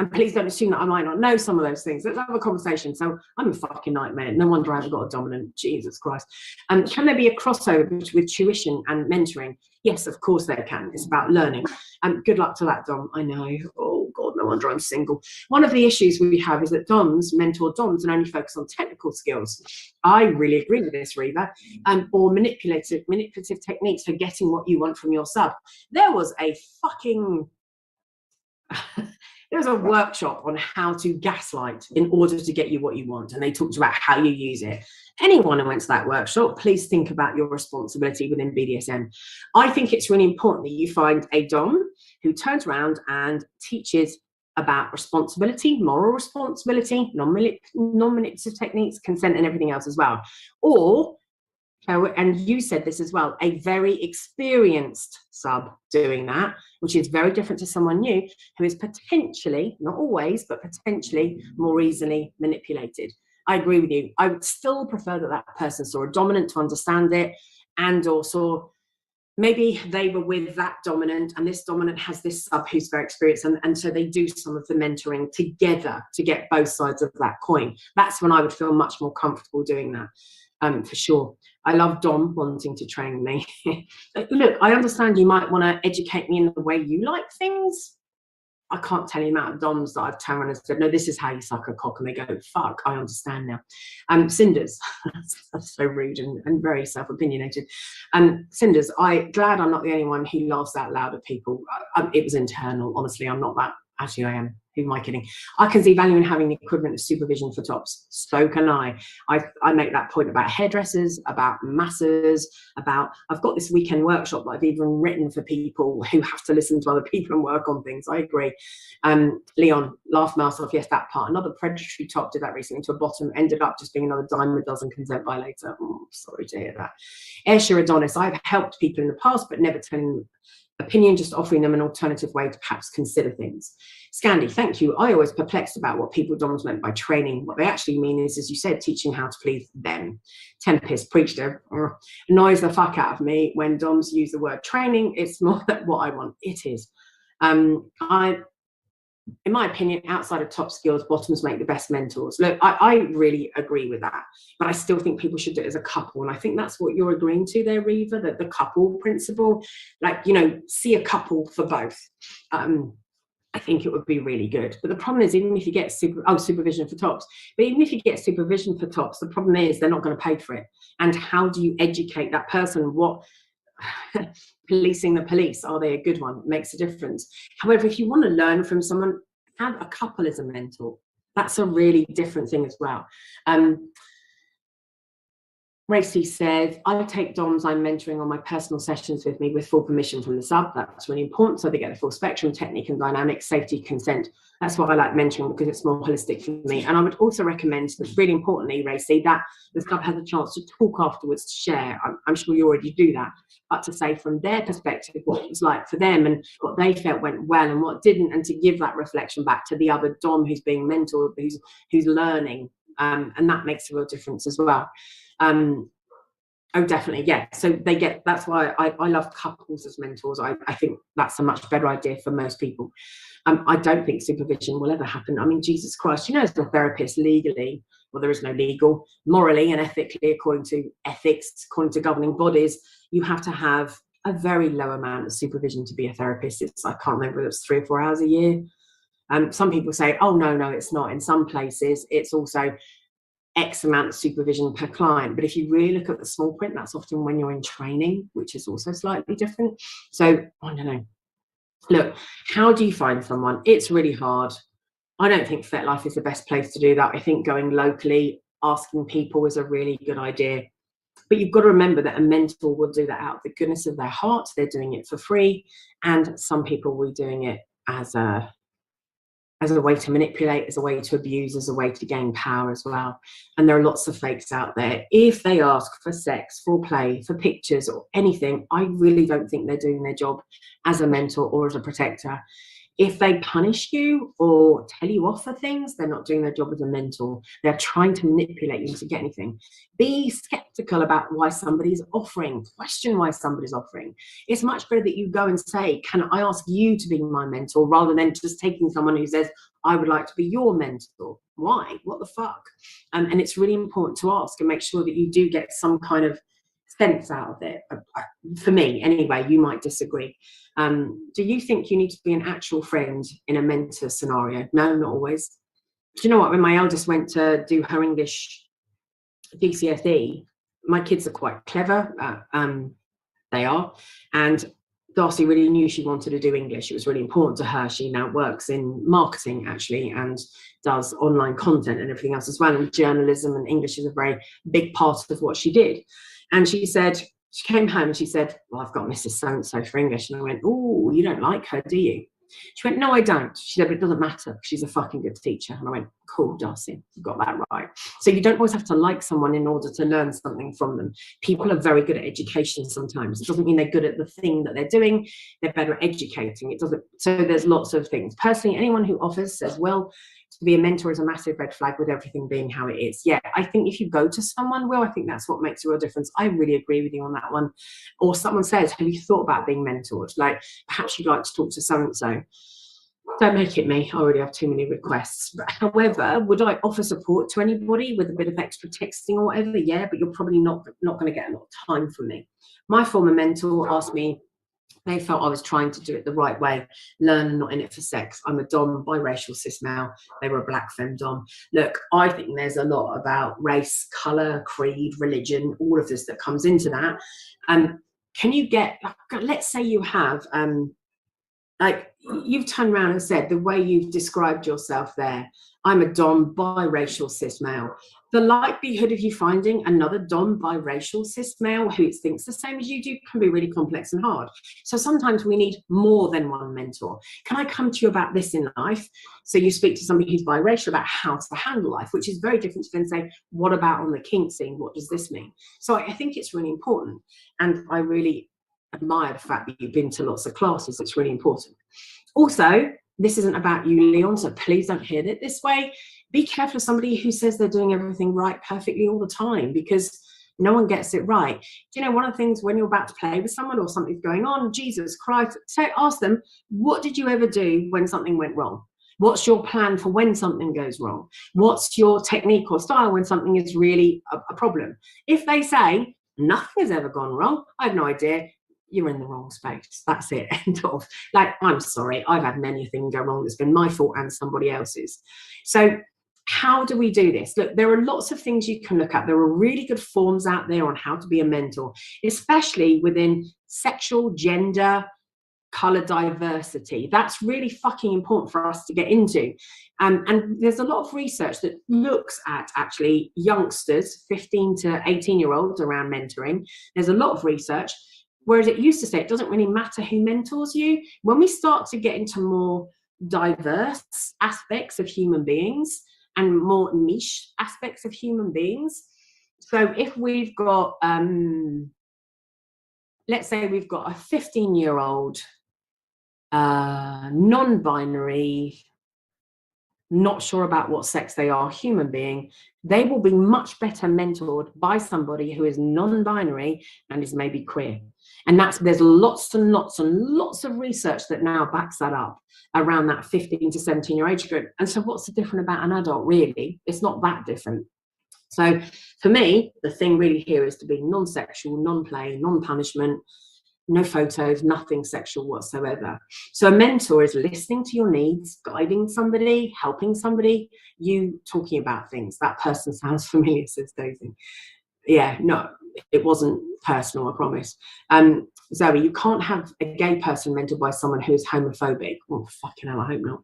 And please don't assume that I might not know some of those things. Let's have a conversation. So I'm a fucking nightmare. No wonder I haven't got a dominant. Jesus Christ. Can there be a crossover with tuition and mentoring? Yes, of course there can. It's about learning. Good luck to that, Dom. I know. Oh, God, no wonder I'm single. One of the issues we have is that Doms mentor Doms and only focus on technical skills. I really agree with this, Reva. Or manipulative techniques for getting what you want from your sub. There was a fucking... There was a workshop on how to gaslight in order to get you what you want, and they talked about how you use it. Anyone who went to that workshop, please think about your responsibility within BDSM. I think it's really important that you find a Dom who turns around and teaches about responsibility, moral responsibility, non-manipulative techniques, consent, and everything else as well. Or, and you said this as well, a very experienced sub doing that, which is very different to someone new who is potentially, not always, but potentially more easily manipulated. I agree with you. I would still prefer that that person saw a dominant to understand it, and also maybe they were with that dominant and this dominant has this sub who's very experienced, and so they do some of the mentoring together to get both sides of that coin. That's when I would feel much more comfortable doing that. For sure. I love Dom wanting to train me. Look, I understand you might want to educate me in the way you like things. I can't tell you the amount of Doms that I've turned around and said, no, this is how you suck a cock, and they go, fuck, I understand now. Cinders, that's so rude and very self-opinionated. Cinders, glad I'm not the only one who laughs out loud at people. It was internal, honestly, I'm not that. Actually, I am. Who am I kidding? I can see value in having the equivalent of supervision for tops. So can I. I make that point about hairdressers, about masseurs, about, I've got this weekend workshop that I've even written for people who have to listen to other people and work on things. I agree. Leon, laugh myself, yes, that part. Another predatory top did that recently to a bottom, ended up just being another dime a dozen consent violator. Oh, sorry to hear that. Ayrshire Adonis, I've helped people in the past, but never telling opinion, just offering them an alternative way to perhaps consider things. Scandi, thank you. I always perplexed about what people Doms meant by training. What they actually mean is, as you said, teaching how to please them. Tempest, preached it. Annoys the fuck out of me when Doms use the word training. It's more than what I want. It is. In my opinion, outside of top skills, bottoms make the best mentors. Look, I really agree with that, but I still think people should do it as a couple. And I think that's what you're agreeing to there, Reva, that the couple principle, like, you know, see a couple for both. I think it would be really good. But the problem is, even if you get supervision for tops, but even if you get supervision for tops, the problem is they're not going to pay for it. And how do you educate that person? What policing the police, are they a good one? Makes a difference. However, if you want to learn from someone, have a couple as a mentor. That's a really different thing as well. Racy says, I take Doms I'm mentoring on my personal sessions with me with full permission from the sub. That's really important, so they get the full spectrum, technique and dynamics, safety, consent. That's why I like mentoring, because it's more holistic for me. And I would also recommend, really importantly, Racy, that the sub has a chance to talk afterwards, to share. I'm sure you already do that, but to say from their perspective what it was like for them and what they felt went well and what didn't, and to give that reflection back to the other Dom who's being mentored, who's learning, and that makes a real difference as well. Oh, definitely, yeah. So they get, that's why I love couples as mentors. I think that's a much better idea for most people. I don't think supervision will ever happen. I mean, Jesus Christ, you know, as a therapist, legally, well, there is no legal, morally and ethically, according to ethics, according to governing bodies, you have to have a very low amount of supervision to be a therapist. It's, I can't remember if it's 3 or 4 hours a year. Some people say, oh, no, it's not. In some places, it's also X amount of supervision per client. But if you really look at the small print, that's often when you're in training, which is also slightly different. So I don't know. Look, how do you find someone? It's really hard. I don't think FetLife is the best place to do that. I think going locally, asking people is a really good idea. But you've got to remember that a mentor will do that out of the goodness of their heart. They're doing it for free. And some people will be doing it as a way to manipulate, as a way to abuse, as a way to gain power as well. And there are lots of fakes out there. If they ask for sex, for play, for pictures or anything, I really don't think they're doing their job as a mentor or as a protector. If they punish you or tell you off for things, they're not doing their job as a mentor. They're trying to manipulate you to get anything. Be skeptical about why somebody's offering. Question why somebody's offering. It's much better that you go and say, can I ask you to be my mentor, rather than just taking someone who says, I would like to be your mentor. Why? What the fuck? And it's really important to ask and make sure that you do get some kind of sense out of it. For me, anyway, you might disagree. Do you think you need to be an actual friend in a mentor scenario? No, not always. Do you know what? When my eldest went to do her English GCSE, my kids are quite clever. They are. And Darcy really knew she wanted to do English. It was really important to her. She now works in marketing, actually, and does online content and everything else as well. And journalism and English is a very big part of what she did. And she said, she came home and she said, well, I've got Mrs. So-and-so for English. And I went, oh, you don't like her, do you? She went, no, I don't. She said, but it doesn't matter. She's a fucking good teacher. And I went, cool, Darcy, you got that right. So you don't always have to like someone in order to learn something from them. People are very good at education sometimes. It doesn't mean they're good at the thing that they're doing. They're better at educating. It doesn't. So there's lots of things. Personally, anyone who offers says, well, to be a mentor is a massive red flag with everything being how it is. Yeah, I think if you go to someone, Will, I think that's what makes a real difference. I really agree with you on that one. Or someone says, have you thought about being mentored? Like, perhaps you'd like to talk to so-and-so. Don't make it me. I already have too many requests. But however, would I offer support to anybody with a bit of extra texting or whatever? Yeah, but you're probably not going to get a lot of time from me. My former mentor asked me, they felt I was trying to do it the right way, learn and not in it for sex. I'm a dom, biracial, cis male. They were a black femme dom. Look, I think there's a lot about race, colour, creed, religion, all of this that comes into that. Can you get, let's say you have, like you've turned around and said the way you've described yourself there, I'm a dom, biracial, cis male. The likelihood of you finding another dom, biracial, cis male who thinks the same as you do can be really complex and hard. So sometimes we need more than one mentor. Can I come to you about this in life? So you speak to somebody who's biracial about how to handle life, which is very different to then say, what about on the kink scene? What does this mean? So I think it's really important. And I really admire the fact that you've been to lots of classes. It's really important. Also, this isn't about you, Leon, so please don't hear it this way. Be careful of somebody who says they're doing everything right perfectly all the time, because no one gets it right. Do you know, one of the things when you're about to play with someone or something's going on, Jesus Christ, so ask them, what did you ever do when something went wrong? What's your plan for when something goes wrong? What's your technique or style when something is really a problem? If they say, nothing has ever gone wrong, I have no idea, you're in the wrong space. That's it. End of. Like, I'm sorry, I've had many things go wrong that's been my fault and somebody else's. So how do we do this? Look, there are lots of things you can look at. There are really good forms out there on how to be a mentor, especially within sexual, gender, color diversity. That's really fucking important for us to get into. And there's a lot of research that looks at actually youngsters, 15 to 18-year-olds around mentoring. There's a lot of research. Whereas it used to say it doesn't really matter who mentors you. When we start to get into more diverse aspects of human beings and more niche aspects of human beings. So if we've got, let's say we've got a 15-year-old non-binary, not sure about what sex they are, human being, they will be much better mentored by somebody who is non-binary and is maybe queer. And there's lots and lots and lots of research that now backs that up around that 15 to 17-year age group. And so what's the different about an adult, really? It's not that different. So for me, the thing really here is to be non-sexual, non-play, non-punishment, no photos, nothing sexual whatsoever. So a mentor is listening to your needs, guiding somebody, helping somebody, you talking about things. That person sounds familiar, says Daisy. Yeah, no, it wasn't personal, I promise. Zoe, you can't have a gay person mentored by someone who is homophobic. Oh, fucking hell, I hope not.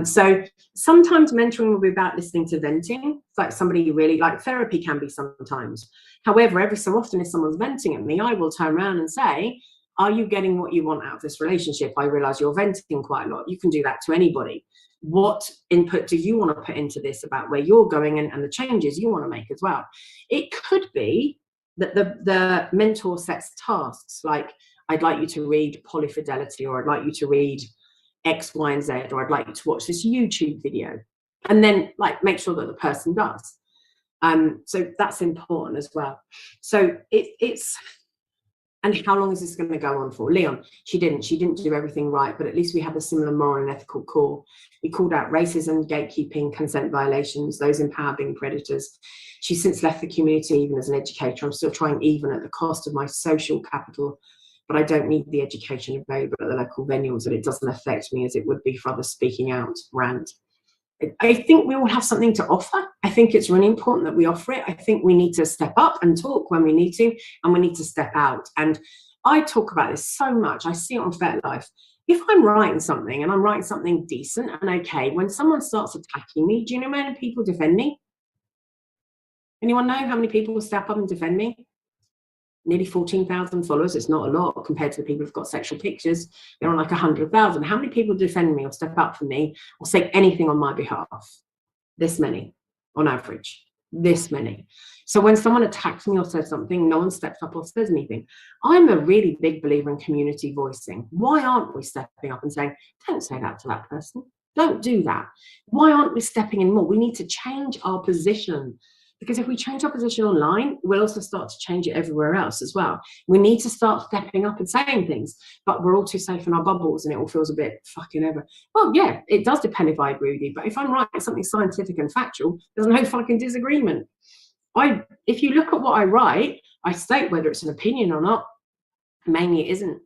So sometimes mentoring will be about listening to venting. It's like somebody you really like. Therapy can be sometimes. However, every so often if someone's venting at me, I will turn around and say, are you getting what you want out of this relationship? I realize you're venting quite a lot. You can do that to anybody. What input do you want to put into this about where you're going and the changes you want to make as well? It could be that the mentor sets tasks like, I'd like you to read Polyfidelity, or I'd like you to read X, Y, and Z, or I'd like you to watch this YouTube video, and then like make sure that the person does. So that's important as well. So it's And how long is this going to go on for? Leon, she didn't do everything right, but at least we have a similar moral and ethical core. We called out racism, gatekeeping, consent violations, those in power being predators. She's since left the community, even as an educator. I'm still trying, even at the cost of my social capital, but I don't need the education available at the local venues, and it doesn't affect me as it would be for others speaking out. Rant. I think we all have something to offer. I think it's really important that we offer it. I think we need to step up and talk when we need to, and we need to step out. And I talk about this so much. I see it on FetLife. If I'm writing something and I'm writing something decent and okay, when someone starts attacking me, do you know how many people defend me? Anyone know how many people will step up and defend me? Nearly 14,000 followers. It's not a lot compared to the people who've got sexual pictures. They're on like 100,000. How many people defend me or step up for me or say anything on my behalf? This many on average. This many. So when someone attacks me or says something, no one steps up or says anything. I'm a really big believer in community voicing. Why aren't we stepping up and saying, don't say that to that person? Don't do that. Why aren't we stepping in more? We need to change our position. Because if we change our position online, we'll also start to change it everywhere else as well. We need to start stepping up and saying things, but we're all too safe in our bubbles and it all feels a bit fucking ever. Well, yeah, it does depend if I agree with you, but if I'm writing something scientific and factual, there's no fucking disagreement. If you look at what I write, I state whether it's an opinion or not. Mainly it isn't.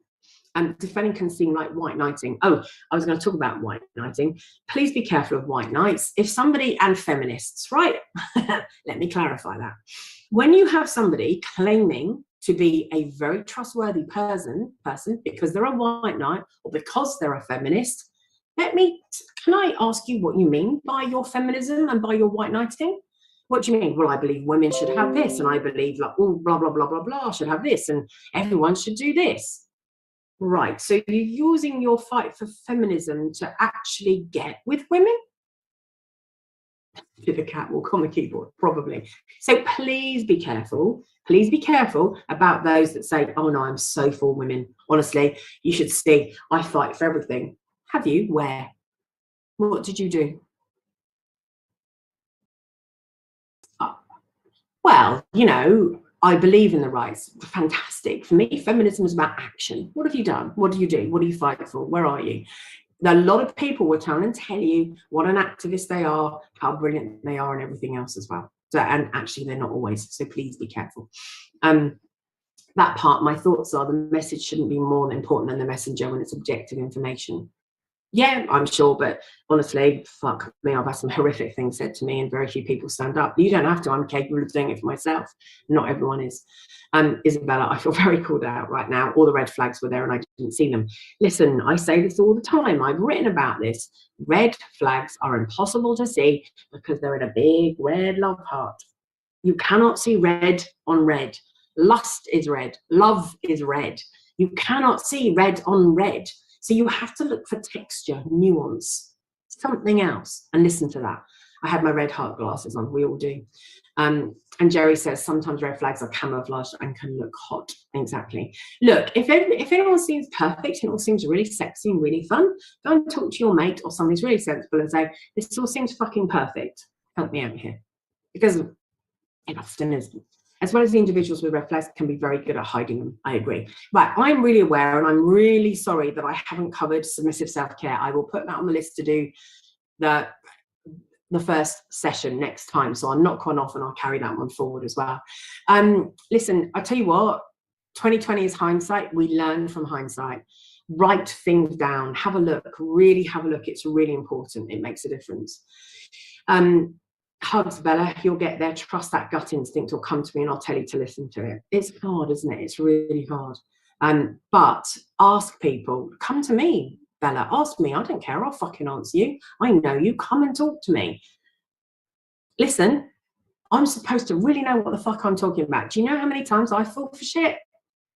And defending can seem like white knighting. Oh, I was going to talk about white knighting. Please be careful of white knights. If somebody, and feminists, right? Let me clarify that. When you have somebody claiming to be a very trustworthy person because they're a white knight or because they're a feminist, can I ask you what you mean by your feminism and by your white knighting? What do you mean? Well, I believe women should have this, and I believe like, oh, blah, blah, blah, blah, blah, should have this, and everyone should do this. Right, so you're using your fight for feminism to actually get with women? To the cat walk on the keyboard, probably. So please be careful. Please be careful about those that say, oh no, I'm so for women. Honestly, you should see, I fight for everything. Have you? Where? What did you do? Well, you know, I believe in the rights. Fantastic. For me, feminism is about action. What have you done? What do you do? What do you fight for? Where are you? A lot of people will try and tell you what an activist they are, how brilliant they are, and everything else as well. So, and actually, they're not always. So please be careful. That part, my thoughts are the message shouldn't be more important than the messenger when it's objective information. Yeah, I'm sure, but honestly, fuck me, I've had some horrific things said to me and very few people stand up. You don't have to, I'm capable of doing it for myself. Not everyone is. Isabella, I feel very called out right now. All the red flags were there and I didn't see them. Listen, I say this all the time. I've written about this. Red flags are impossible to see because they're in a big red love heart. You cannot see red on red. Lust is red. Love is red. You cannot see red on red. So you have to look for texture, nuance, something else, and listen to that. I had my red heart glasses on, we all do. And Jerry says, sometimes red flags are camouflaged and can look hot. Exactly. Look, if anyone seems perfect and it all seems really sexy and really fun, go and talk to your mate or somebody who's really sensible and say, this all seems fucking perfect. Help me out here. Because it often is. As well as the individuals with red flags can be very good at hiding them. I agree. Right, I'm really aware and I'm really sorry that I haven't covered submissive self-care. I will put that on the list to do the first session next time. So I'll knock one off and I'll carry that one forward as well. Listen, I tell you what, 2020 is hindsight. We learn from hindsight. Write things down, have a look, really have a look. It's really important. It makes a difference. Hugs, Bella, you'll get there. Trust that gut instinct will come to me and I'll tell you to listen to it. It's hard, isn't it? It's really hard. But ask people, come to me, Bella, ask me. I don't care. I'll fucking answer you. I know you. Come and talk to me. Listen, I'm supposed to really know what the fuck I'm talking about. Do you know how many times I fall for shit?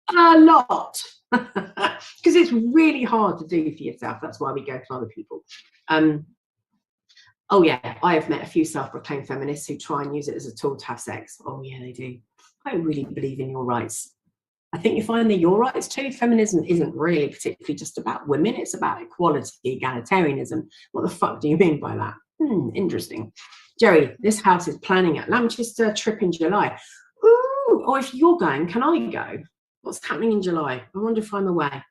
A lot. Because it's really hard to do for yourself. That's why we go to other people. Oh yeah, I have met a few self-proclaimed feminists who try and use it as a tool to have sex. Oh yeah, they do. I really believe in your rights. I think you find that your rights too. Feminism isn't really particularly just about women. It's about equality, egalitarianism. What the fuck do you mean by that? Interesting. Jerry, this house is planning a Manchester trip in July. Ooh, or if you're going, can I go? What's happening in July? I wonder if I'm away.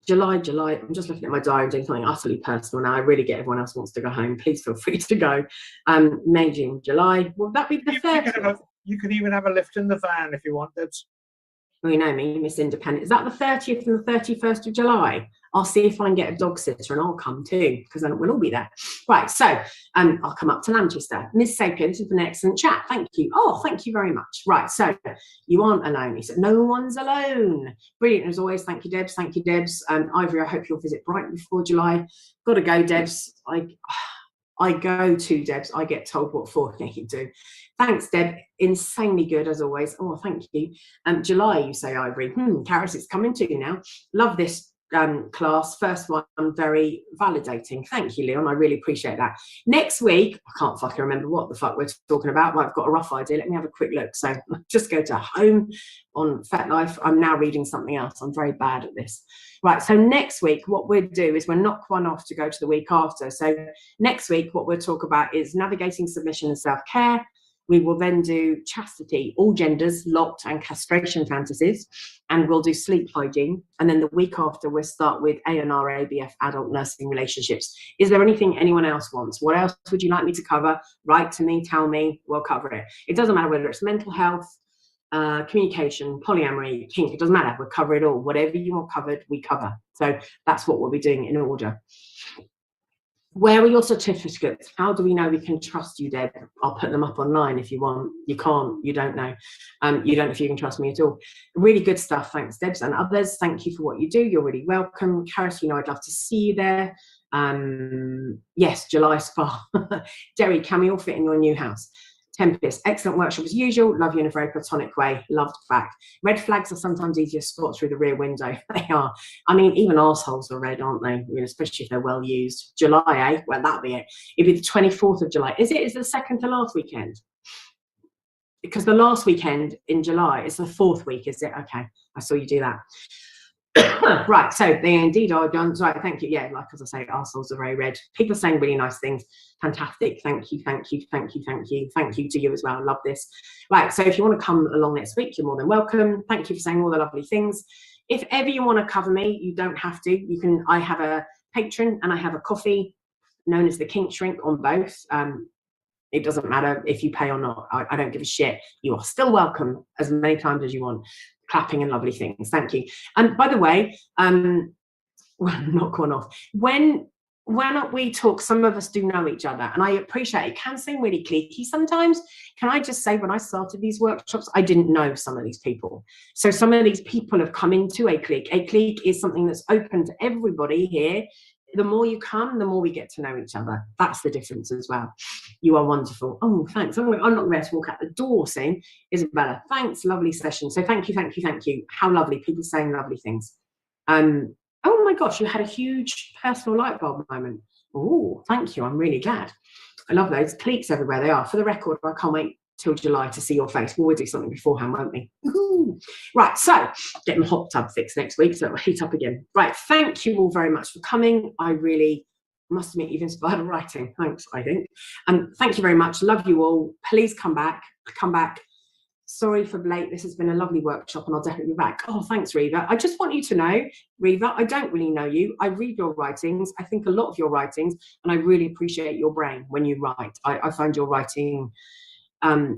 July. I'm just looking at my diary and doing something utterly personal now. I really get everyone else wants to go home. Please feel free to go. May, June, July. Will that be the 30th? You can even have a lift in the van if you wanted. Well, you know me, Miss Independent. Is that the 30th and the 31st of July? I'll see if I can get a dog sitter and I'll come too, because then we'll all be there. Right, so I'll come up to Manchester. Miss Sapiens with an excellent chat. Thank you. Oh, thank you very much. Right, so you aren't alone. He said, no one's alone. Brilliant as always. Thank you, Debs. Thank you, Debs. Ivory, I hope you'll visit Brighton before July. Got to go, Debs. I go to Debs. I get told what for you do. Thanks, Deb. Insanely good as always. Oh, thank you. July, you say, Ivory. Karis, it's coming to you now. Love this class. First one, very validating. Thank you, Leon. I really appreciate that. Next week, I can't fucking remember what the fuck we're talking about, but I've got a rough idea. Let me have a quick look. So just go to home on FetLife. I'm now reading something else. I'm very bad at this. Right, so next week, what we'll do is we'll knock one off to go to the week after. So next week, what we'll talk about is navigating submission and self-care. We will then do chastity, all genders, locked and castration fantasies, and we'll do sleep hygiene. And then the week after, we'll start with ANR, ABF, adult nursing relationships. Is there anything anyone else wants? What else would you like me to cover? Write to me, tell me, we'll cover it. It doesn't matter whether it's mental health, communication, polyamory, kink, it doesn't matter. We'll cover it all. Whatever you want covered, we cover. So that's what we'll be doing in order. Where are your certificates? How do we know we can trust you, Deb? I'll put them up online if you want. You can't, you don't know. You don't know if you can trust me at all. Really good stuff. Thanks, Debs and others. Thank you for what you do. You're really welcome. Karis, you know, I'd love to see you there. Yes, July Spa. Derry, can we all fit in your new house? Tempest, excellent workshop as usual. Love you in a very platonic way. Loved back. Red flags are sometimes easier to spot through the rear window. They are. I mean, even arseholes are red, aren't they? I mean, especially if they're well used. July, eh? Well, that'll be it. It'll be the 24th of July. Is it? Is it the second to last weekend? Because the last weekend in July is the 4th week, is it? Okay, I saw you do that. Right, so they indeed are done. Right, thank you. Yeah, like as I say, arseholes are very red. People are saying really nice things. Fantastic. Thank you, thank you, thank you, thank you. Thank you to you as well. Love this. Right, so if you want to come along next week, you're more than welcome. Thank you for saying all the lovely things. If ever you want to cover me, you don't have to. You can. I have a Patreon and I have a coffee known as the Kink Shrink on both. It doesn't matter if you pay or not. I don't give a shit. You are still welcome as many times as you want. Clapping and lovely things. Thank you. And by the way, well, not gone off. When we talk, some of us do know each other, and I appreciate it. Can seem really cliquey sometimes. Can I just say, when I started these workshops, I didn't know some of these people. So some of these people have come into a clique. A clique is something that's open to everybody here. The more you come, the more we get to know each other. That's the difference as well. You are wonderful. Oh, thanks. I'm not ready to walk out the door soon. Isabella, thanks. Lovely session. So thank you, thank you, thank you. How lovely. People saying lovely things. Oh my gosh, you had a huge personal light bulb moment. Oh, thank you. I'm really glad. I love those cliques everywhere they are. For the record, I can't wait till July to see your face. We'll do something beforehand, won't we? Right, so get my hot tub fixed next week so it'll heat up again. Right, thank you all very much for coming. I really must admit you've inspired writing. Thanks, I think. Thank you very much. Love you all. Please come back. Come back. Sorry for late. This has been a lovely workshop and I'll definitely be back. Oh, thanks, Reva. I just want you to know, Reva, I don't really know you. I read your writings. I think a lot of your writings, and I really appreciate your brain when you write. I find your writing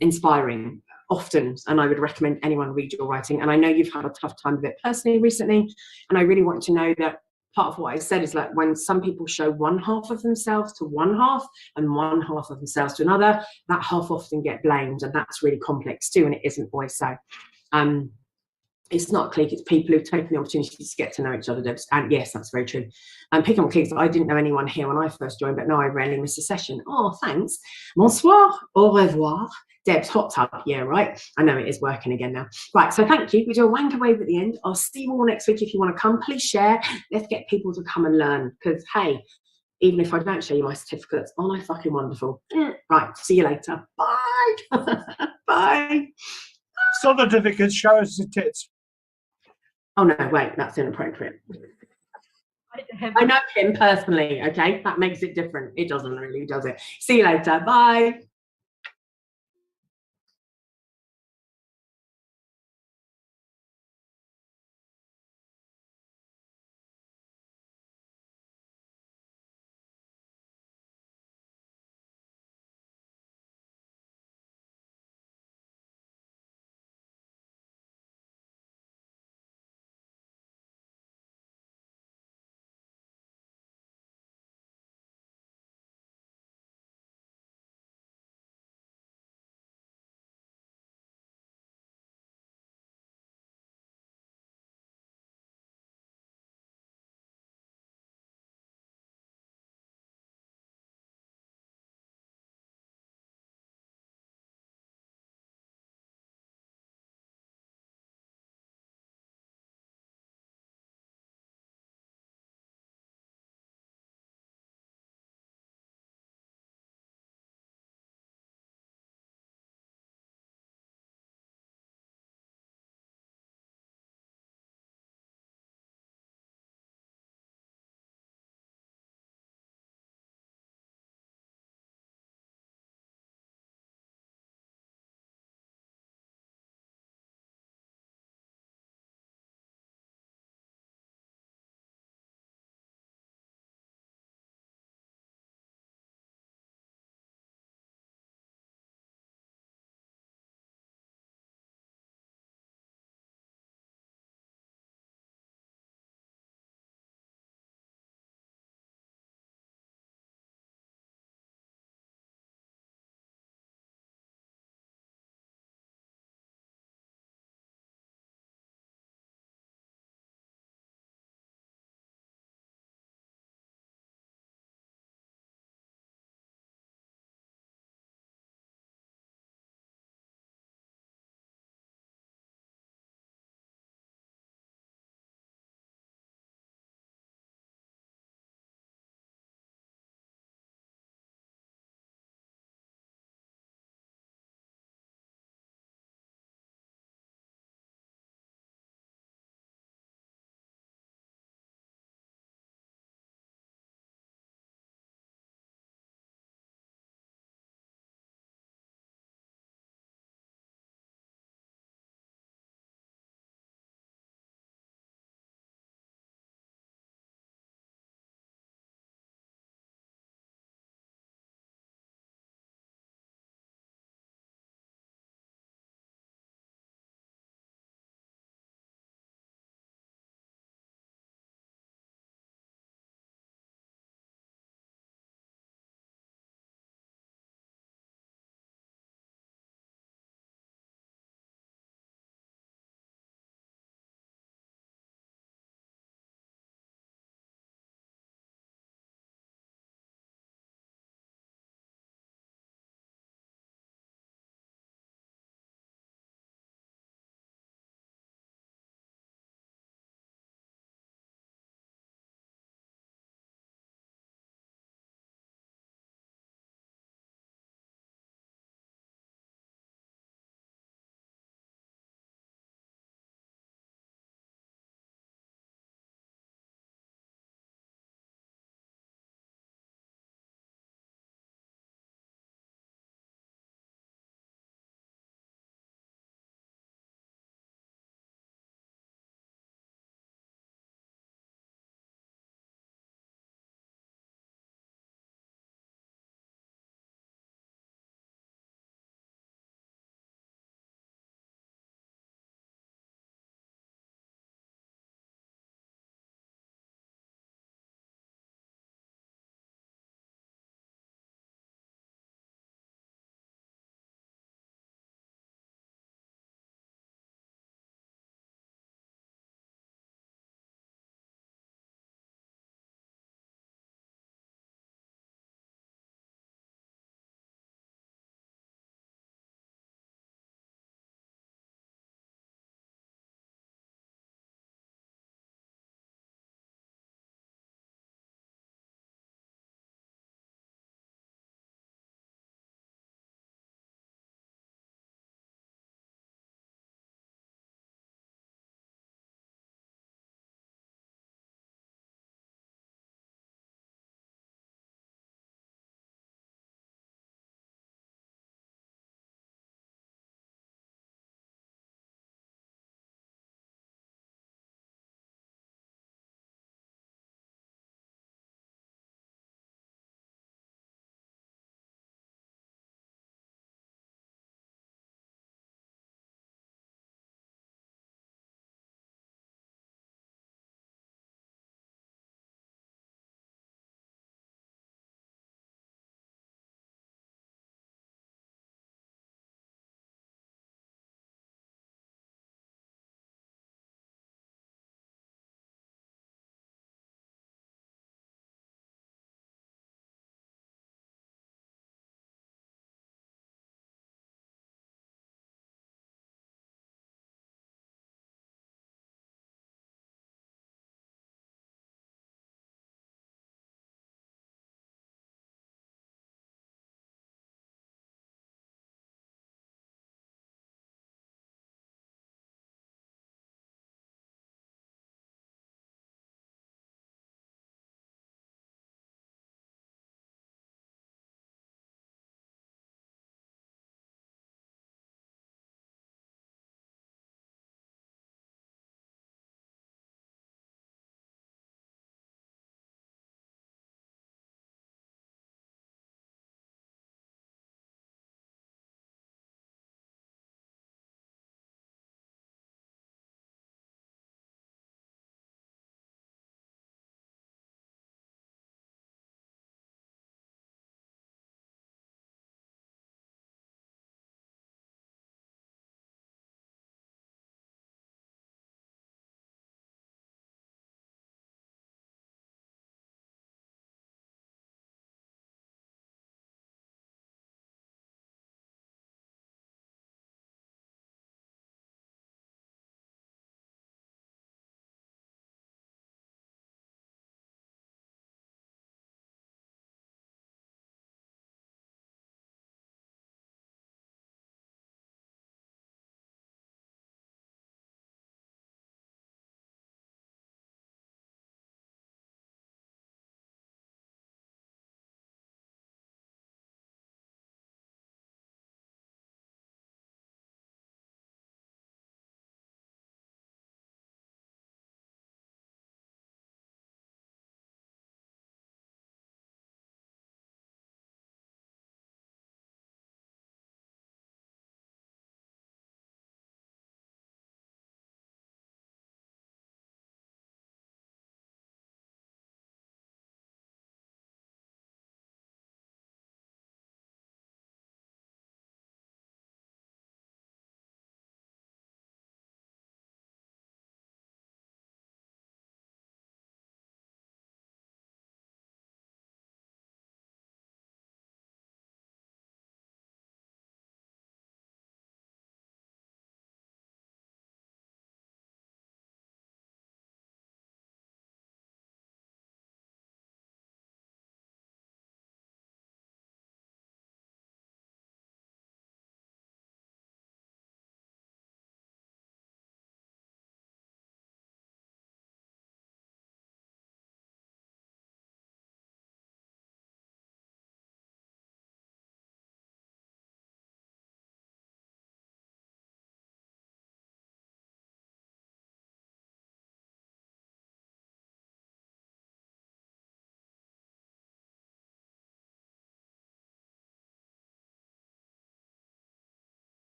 inspiring often, and I would recommend anyone read your writing. And I know you've had a tough time with it personally recently, and I really want to know that part of what I said is like when some people show one half of themselves to one half and one half of themselves to another, that half often get blamed, and that's really complex too, and it isn't always so. It's not a clique, it's people who've taken the opportunity to get to know each other. And yes, that's very true. Picking on cliques, I didn't know anyone here when I first joined, but now I rarely miss a session. Oh, thanks. Bonsoir, au revoir. Deb's hot tub, yeah, right. I know it is working again now. Right, so thank you. We do a wanker wave at the end. I'll see you all next week. If you want to come, please share. Let's get people to come and learn, because hey, even if I don't show you my certificates, aren't I fucking wonderful? Right, see you later. Bye. Bye. Certificates show us the tits. Oh no, wait, that's inappropriate. I know him personally, okay? That makes it different. It doesn't really, does it? See you later. Bye.